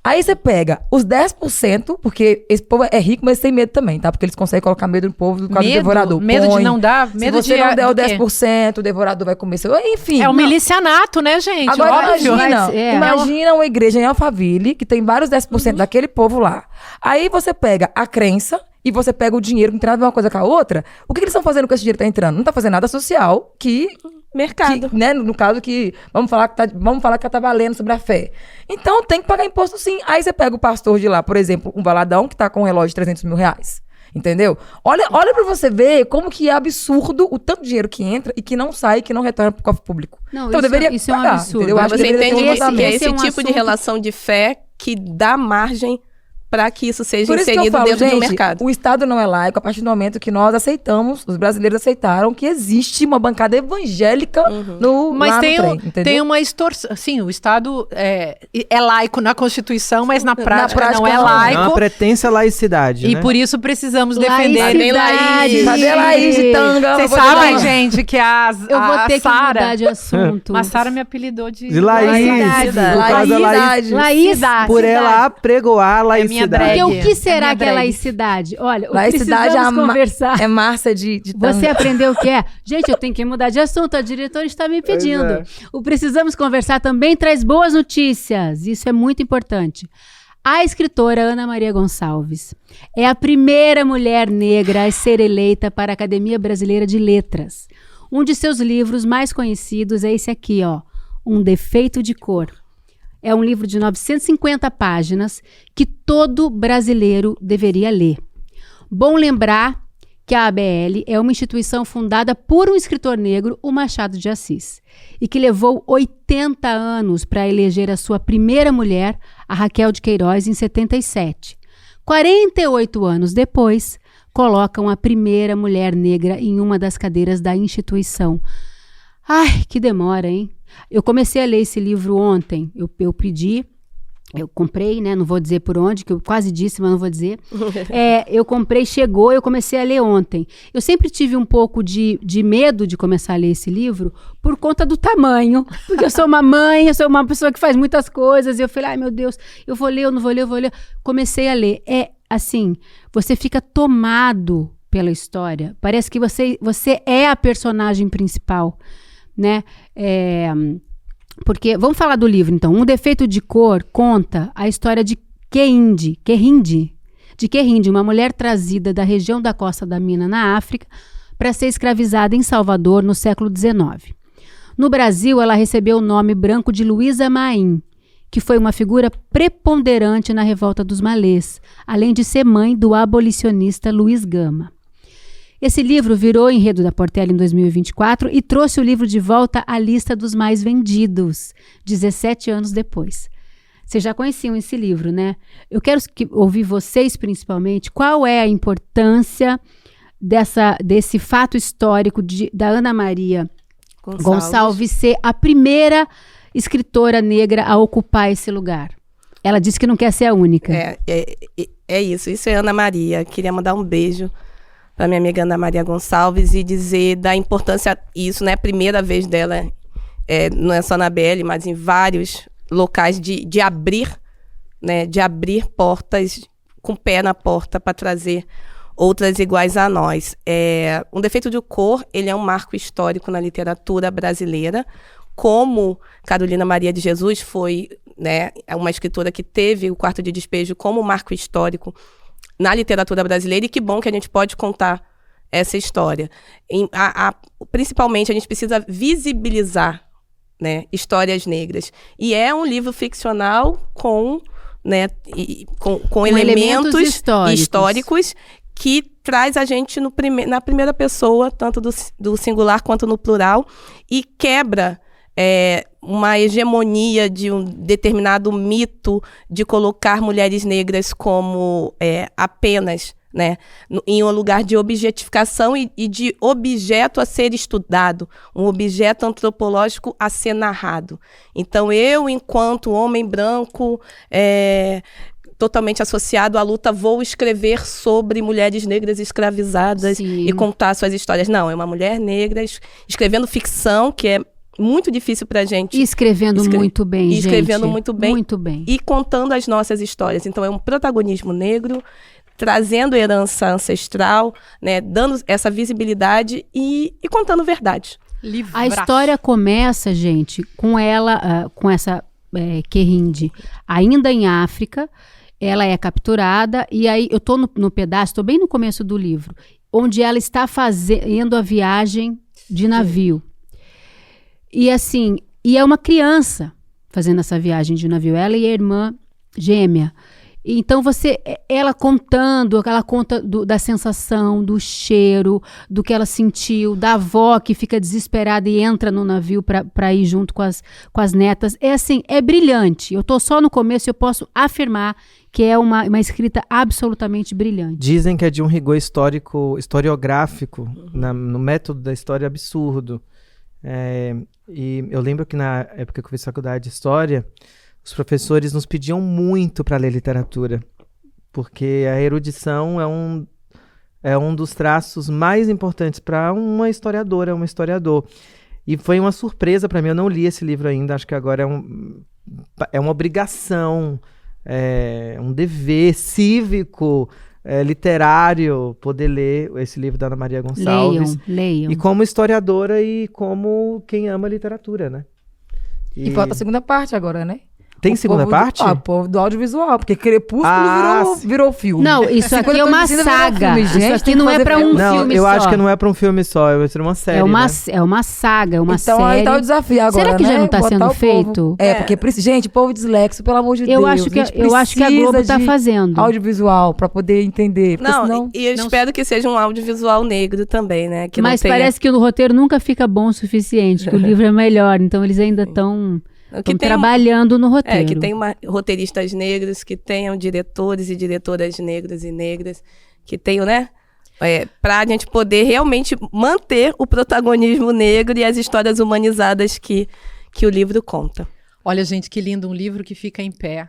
Aí você pega os 10%, porque esse povo é rico, mas tem medo também, tá? Porque eles conseguem colocar medo no povo por causa do devorador.
Medo de não dar? Medo
Se você não der o 10%, o devorador vai comer seu... Enfim.
É um milicianato, né, gente?
Agora
óbvio.
imagina uma igreja em Alphaville, que tem vários 10% daquele povo lá. Aí você pega a crença e você pega o dinheiro, que não tem nada a ver uma coisa com a outra. O que eles estão fazendo com esse dinheiro que tá entrando? Não tá fazendo nada social
mercado.
Né, no caso que vamos falar que tá valendo sobre a fé. Então tem que pagar imposto sim. Aí você pega o pastor de lá, por exemplo, um baladão que tá com um relógio de 300 mil reais. Entendeu? Olha pra você ver como que é absurdo o tanto de dinheiro que entra e que não sai, que não retorna pro cofre público.
Não,
então isso
é um absurdo.
Eu acho
você entende que é esse
um
tipo
assunto...
de relação de fé que dá margem para que isso seja inserido
falo,
dentro
gente,
do mercado.
O Estado não é laico a partir do momento que nós aceitamos, os brasileiros aceitaram que existe uma bancada evangélica
mas
trem,
tem uma extorsão. Sim, o Estado é laico na Constituição, mas na prática não é laico.
É uma pretensa laicidade,
E
né?
por isso precisamos defender.
Cadê Laís de tanga?
Vocês sabem, gente, que
eu vou ter que mudar de assunto.
A Sara me apelidou de
Laís.
Laís.
Por ela apregoar laicidade.
Porque o que será que é laicidade? Olha, precisamos conversar.
É Márcia de tanga.
Você aprendeu o que é? Gente, eu tenho que mudar de assunto, a diretora está me pedindo. O Precisamos Conversar também traz boas notícias, isso é muito importante. A escritora Ana Maria Gonçalves é a primeira mulher negra a ser eleita para a Academia Brasileira de Letras. Um de seus livros mais conhecidos é esse aqui, ó, Um Defeito de Cor. É um livro de 950 páginas que todo brasileiro deveria ler. Bom lembrar que a ABL é uma instituição fundada por um escritor negro, o Machado de Assis, e que levou 80 anos para eleger a sua primeira mulher, a Raquel de Queiroz, em 77. 48 anos depois, colocam a primeira mulher negra em uma das cadeiras da instituição. Ai, que demora, hein? Eu comecei a ler esse livro ontem, eu pedi Eu comprei, né? Não vou dizer por onde, que eu quase disse, mas não vou dizer. Eu comprei, chegou, eu comecei a ler ontem. Eu sempre tive um pouco de medo de começar a ler esse livro por conta do tamanho. Porque eu sou uma mãe, eu sou uma pessoa que faz muitas coisas. E eu falei, ai meu Deus, eu vou ler, eu não vou ler, eu vou ler. Comecei a ler. Assim, você fica tomado pela história. Parece que você é a personagem principal, né? Porque, vamos falar do livro, então. Um Defeito de Cor conta a história de Kehinde, uma mulher trazida da região da Costa da Mina, na África, para ser escravizada em Salvador no século XIX. No Brasil, ela recebeu o nome branco de Luísa Maim, que foi uma figura preponderante na Revolta dos Malês, além de ser mãe do abolicionista Luiz Gama. Esse livro virou enredo da Portela em 2024 e trouxe o livro de volta à lista dos mais vendidos, 17 anos depois. Vocês já conheciam esse livro, né? Eu quero ouvir vocês, principalmente, qual é a importância desse fato histórico da Ana Maria Gonçalves ser a primeira escritora negra a ocupar esse lugar. Ela disse que não quer ser a única.
Isso é Ana Maria. Queria mandar um beijo para minha amiga Ana Maria Gonçalves e dizer da importância, isso não é a primeira vez dela, não é só na BL, mas em vários locais de abrir, né, de abrir portas com o pé na porta para trazer outras iguais a nós. Um Defeito de Cor, ele é um marco histórico na literatura brasileira, como Carolina Maria de Jesus foi, né, uma escritora que teve o Quarto de Despejo como marco histórico na literatura brasileira, e que bom que a gente pode contar essa história. Principalmente, a gente precisa visibilizar, né, histórias negras. E é um livro ficcional com elementos históricos que traz a gente na primeira pessoa, tanto do singular quanto no plural, e quebra uma hegemonia de um determinado mito de colocar mulheres negras como apenas, né, em um lugar de objetificação e de objeto a ser estudado, um objeto antropológico a ser narrado. Então, eu, enquanto homem branco, totalmente associado à luta, vou escrever sobre mulheres negras escravizadas. Sim. E contar suas histórias. Não, é uma mulher negra escrevendo ficção, que é muito difícil pra gente.
E escrevendo muito bem, gente.
Escrevendo muito bem.
Muito bem.
E contando as nossas histórias. Então, é um protagonismo negro, trazendo herança ancestral, né, dando essa visibilidade e contando verdade.
A história começa, gente, com ela, com essa Kehinde, ainda em África. Ela é capturada, e aí eu tô no pedaço, tô bem no começo do livro, onde ela está fazendo a viagem de navio. E assim, é uma criança fazendo essa viagem de navio, ela e a irmã gêmea. Então ela conta da sensação, do cheiro, do que ela sentiu, da avó que fica desesperada e entra no navio para ir junto com as netas. É brilhante. Eu tô só no começo e eu posso afirmar que é uma escrita absolutamente brilhante.
Dizem que é de um rigor historiográfico, no método da história absurdo. E eu lembro que na época que eu fiz faculdade de História, os professores nos pediam muito para ler literatura, porque a erudição é um dos traços mais importantes para uma historiadora, um historiador. E foi uma surpresa para mim, eu não li esse livro ainda, acho que agora é uma obrigação, um dever cívico, literário, poder ler esse livro da Ana Maria Gonçalves.
Leiam.
E como historiadora e como quem ama literatura, né?
E falta a segunda parte agora, né?
Tem segunda parte?
O povo do audiovisual, porque Crepúsculo virou filme.
Não, isso aqui é uma saga. Isso aqui não é pra um filme só.
Eu acho que não é pra um filme só, vai ser uma série,
É uma saga, é uma série.
Então aí tá o desafio agora,
será que já não tá sendo feito?
Porque, gente, o povo dislexo, pelo amor de Deus.
Eu acho que a Globo tá fazendo.
Audiovisual, pra poder entender.
E eu espero que seja um audiovisual negro também, né?
Mas parece que o roteiro nunca fica bom o suficiente, que o livro é melhor, então eles ainda estão trabalhando no roteiro.
Que tem roteiristas negros, que tenham diretores e diretoras negros e negras, que tenham, né? Pra gente poder realmente manter o protagonismo negro e as histórias humanizadas que o livro conta.
Olha, gente, que lindo, um livro que fica em pé.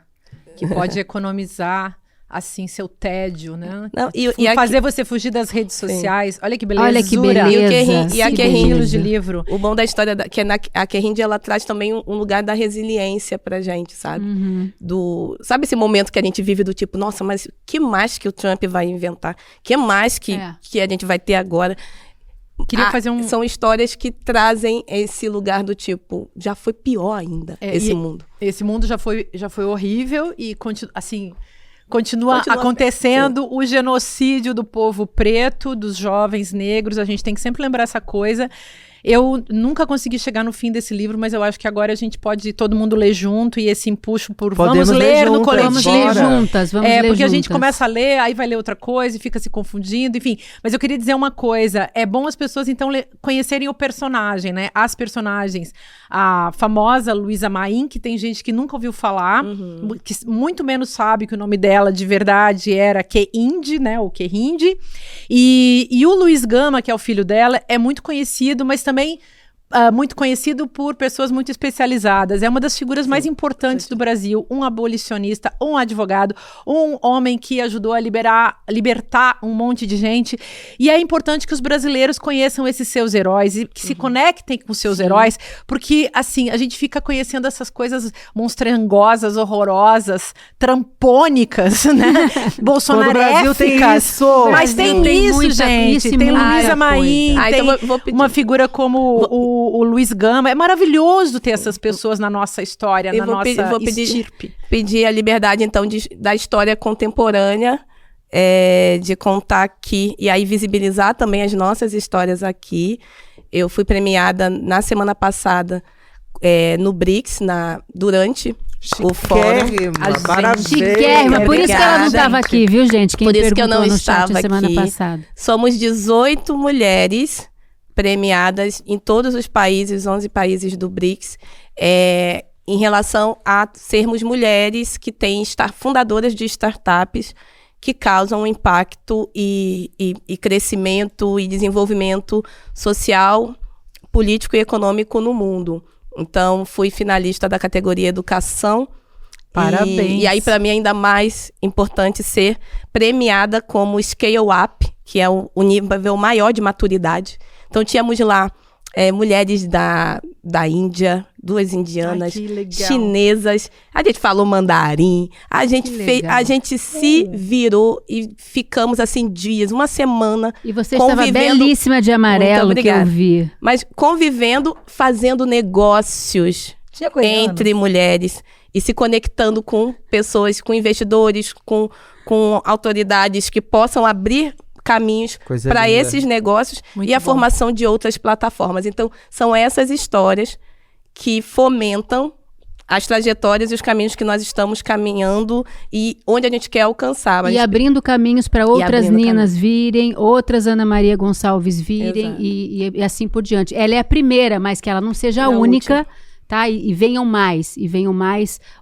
que pode economizar assim seu tédio, né?
Não,
Fazer você fugir das redes sociais. Olha que beleza.
Olha que beleza.
E a Kerrinde
de livro.
O bom da história a Kerrinde, ela traz também um lugar da resiliência pra gente, sabe? Sabe esse momento que a gente vive do tipo, nossa, mas que mais que o Trump vai inventar? Que mais que a gente vai ter agora?
Queria fazer
São histórias que trazem esse lugar do tipo, já foi pior ainda, esse mundo.
Esse mundo já foi horrível e continua acontecendo o genocídio do povo preto, dos jovens negros. A gente tem que sempre lembrar essa coisa. Eu nunca consegui chegar no fim desse livro, mas eu acho que agora a gente pode todo mundo ler junto e esse empuxo por
Podemos
vamos ler no coletivo.
Vamos ler juntas, vamos ler
porque
juntas.
a gente começa a ler, aí vai ler outra coisa e fica se confundindo, enfim. Mas eu queria dizer uma coisa, é bom as pessoas então conhecerem o personagem, né? As personagens. A famosa Luísa Maim, que tem gente que nunca ouviu falar, que muito menos sabe que o nome dela de verdade era Kerrinde, né? Ou Kerrinde. E o Luiz Gama, que é o filho dela, é muito conhecido, mas também muito conhecido por pessoas muito especializadas. É uma das figuras mais importantes do Brasil, um abolicionista, um advogado, um homem que ajudou a libertar um monte de gente. E é importante que os brasileiros conheçam esses seus heróis e que se conectem com seus heróis, porque assim, a gente fica conhecendo essas coisas monstrangosas, horrorosas, trampônicas, né? Bolsonaréficas.
Tem isso.
Mas tem isso, gente. Tem Luísa Maim, tem uma figura como o Luiz Gama. É maravilhoso ter essas pessoas na nossa história, na nossa estirpe.
Pedir a liberdade, então, da história contemporânea, de contar aqui, e aí visibilizar também as nossas histórias aqui. Eu fui premiada na semana passada no BRICS, durante o fórum.
Chiquérrima, por isso que ela não estava aqui, viu, gente? Quem
por isso que eu não
no
estava
chat a semana
aqui.
passada.
Somos 18 mulheres premiadas em todos os países, 11 países do BRICS, em relação a sermos mulheres que têm fundadoras de startups que causam impacto e crescimento e desenvolvimento social, político e econômico no mundo. Então, fui finalista da categoria Educação.
Parabéns.
E aí, para mim, é ainda mais importante ser premiada como Scale Up, que é o nível maior de maturidade. Então, tínhamos lá mulheres da Índia, 2 indianas, chinesas. A gente falou mandarim. A gente se virou e ficamos, assim, dias, uma semana.
E você estava belíssima de amarelo, que eu vi.
Mas convivendo, fazendo negócios entre mulheres e se conectando com pessoas, com investidores, com autoridades que possam abrir caminhos para esses negócios e a formação de outras plataformas. Então, são essas histórias que fomentam as trajetórias e os caminhos que nós estamos caminhando e onde a gente quer alcançar.
E abrindo caminhos para outras Ninas virem, outras Ana Maria Gonçalves virem e assim por diante. Ela é a primeira, mas que ela não seja a única. Última. Tá? E venham mais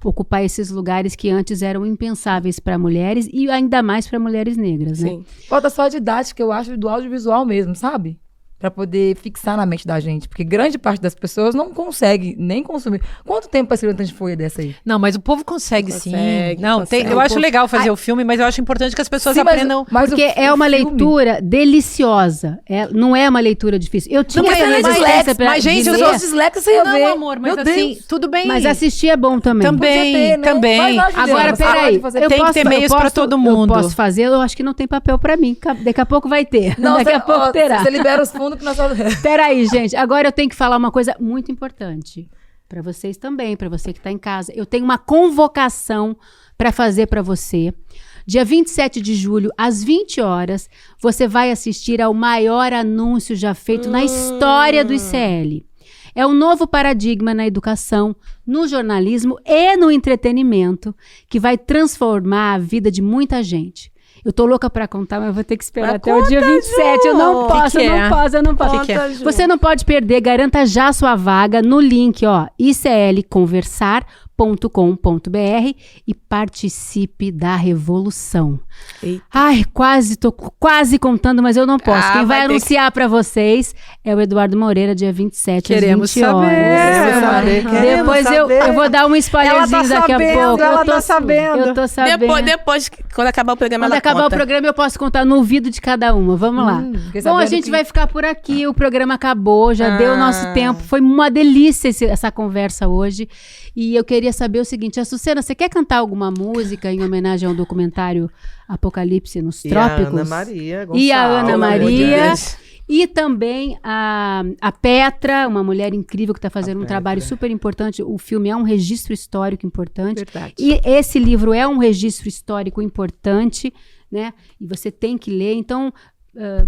ocupar esses lugares que antes eram impensáveis para mulheres e ainda mais para mulheres negras, né?
Sim. Falta só a didática, eu acho, do audiovisual mesmo, sabe? Para poder fixar na mente da gente. Porque grande parte das pessoas não consegue nem consumir. Quanto tempo para escrever uma de folha dessa aí?
Não, mas o povo consegue sim. Não, eu acho legal fazer o filme, mas eu acho importante que as pessoas aprendam.
Porque é uma leitura deliciosa. Não é uma leitura difícil. Eu tinha
mas gente,
eu sou dislexa sem ver.
Não, amor, mas assim, tudo bem.
Mas assistir é bom também.
Também.
Agora, peraí.
Tem que ter meios para todo mundo.
Eu posso fazer, eu acho que não tem papel para mim. Daqui a pouco vai ter. Daqui a pouco terá.
Você libera os fundos que nós só...
Peraí, gente. Agora eu tenho que falar uma coisa muito importante. Para vocês também, para você que está em casa. Eu tenho uma convocação para fazer para você. Dia 27 de julho, às 20 horas, você vai assistir ao maior anúncio já feito na história do ICL. É um novo paradigma na educação, no jornalismo e no entretenimento que vai transformar a vida de muita gente. Eu tô louca pra contar, mas eu vou ter que esperar até o dia 27. Eu não posso, eu não posso. Você não pode perder, garanta já sua vaga no link, ó, iclconversar.com.br. e participe da revolução.
Eita.
Ai, tô quase contando, mas eu não posso. Quem vai anunciar pra vocês é o Eduardo Moreira, dia 27
Queremos
às 20
saber.
horas. Depois eu vou dar um spoilerzinho daqui a pouco.
Ela tá sabendo.
Eu tô sabendo.
Depois, quando acabar o programa,
Quando
ela
acabar
conta.
o programa, eu posso contar no ouvido de cada uma. Vamos lá. Bom, a gente vai ficar por aqui. O programa acabou, já deu o nosso tempo. Foi uma delícia essa conversa hoje. E eu queria saber o seguinte, Açucena, você quer cantar alguma música em homenagem ao documentário Apocalipse nos Trópicos?
A Ana Maria Gonçalves.
E a Ana
Pelo amor de
Maria.
Deus.
E também a Petra, uma mulher incrível que está fazendo um trabalho super importante. O filme é um registro histórico importante.
Verdade.
E esse livro é um registro histórico importante, né? E você tem que ler. Então,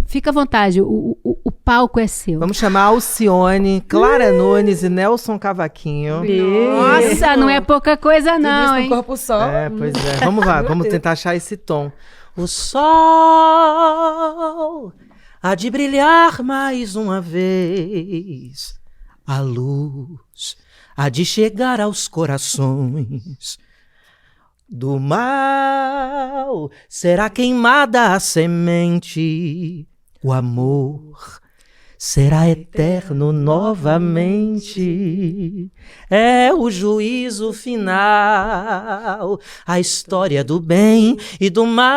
fica à vontade, o palco é seu.
Vamos chamar Alcione, Clara Nunes e Nelson Cavaquinho.
Nossa, não é pouca coisa não, hein?
corpo só.
Pois é. Vamos lá, vamos tentar achar esse tom. O sol há de brilhar mais uma vez. A luz há de chegar aos corações. Do mal será queimada a semente. O amor será eterno novamente. É o juízo final, a história do bem e do mal.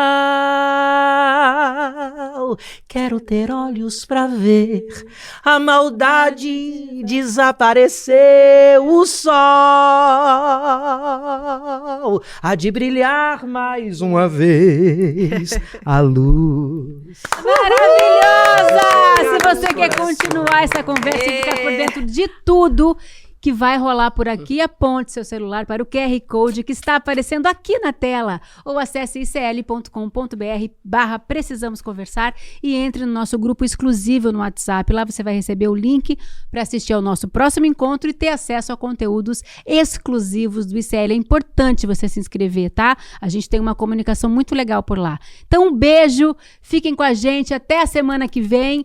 Quero ter olhos pra ver a maldade desaparecer. O sol há de brilhar mais uma vez. A luz.
Maravilhosa! Se você quer continuar essa conversa e ficar por dentro de tudo que vai rolar por aqui, aponte seu celular para o QR Code que está aparecendo aqui na tela ou acesse icl.com.br/precisamos conversar e entre no nosso grupo exclusivo no WhatsApp. Lá você vai receber o link para assistir ao nosso próximo encontro e ter acesso a conteúdos exclusivos do ICL. É importante você se inscrever, tá? A gente tem uma comunicação muito legal por lá. Então, um beijo, fiquem com a gente, até a semana que vem.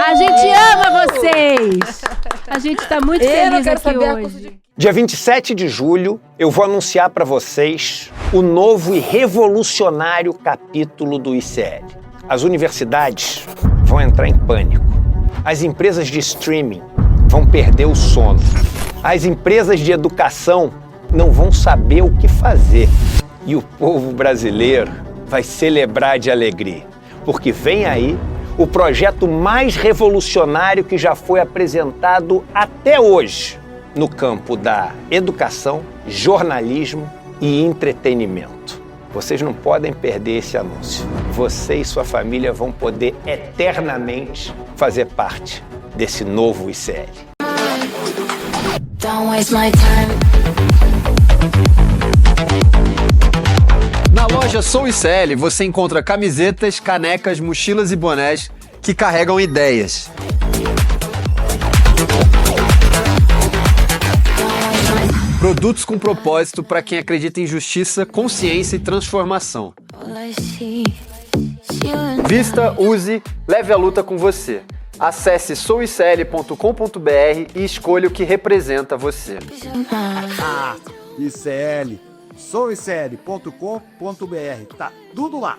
A gente ama vocês! A gente tá muito feliz aqui hoje.
Dia 27 de julho, eu vou anunciar para vocês o novo e revolucionário capítulo do ICL. As universidades vão entrar em pânico. As empresas de streaming vão perder o sono. As empresas de educação não vão saber o que fazer. E o povo brasileiro vai celebrar de alegria, porque vem aí o projeto mais revolucionário que já foi apresentado até hoje no campo da educação, jornalismo e entretenimento. Vocês não podem perder esse anúncio. Você e sua família vão poder eternamente fazer parte desse novo ICL.
Don't waste my time.
Na loja Sou ICL você encontra camisetas, canecas, mochilas e bonés que carregam ideias. Produtos com propósito para quem acredita em justiça, consciência e transformação. Vista, use, leve a luta com você. Acesse souicl.com.br e escolha o que representa você.
ICL, souicl.com.br, tá tudo lá.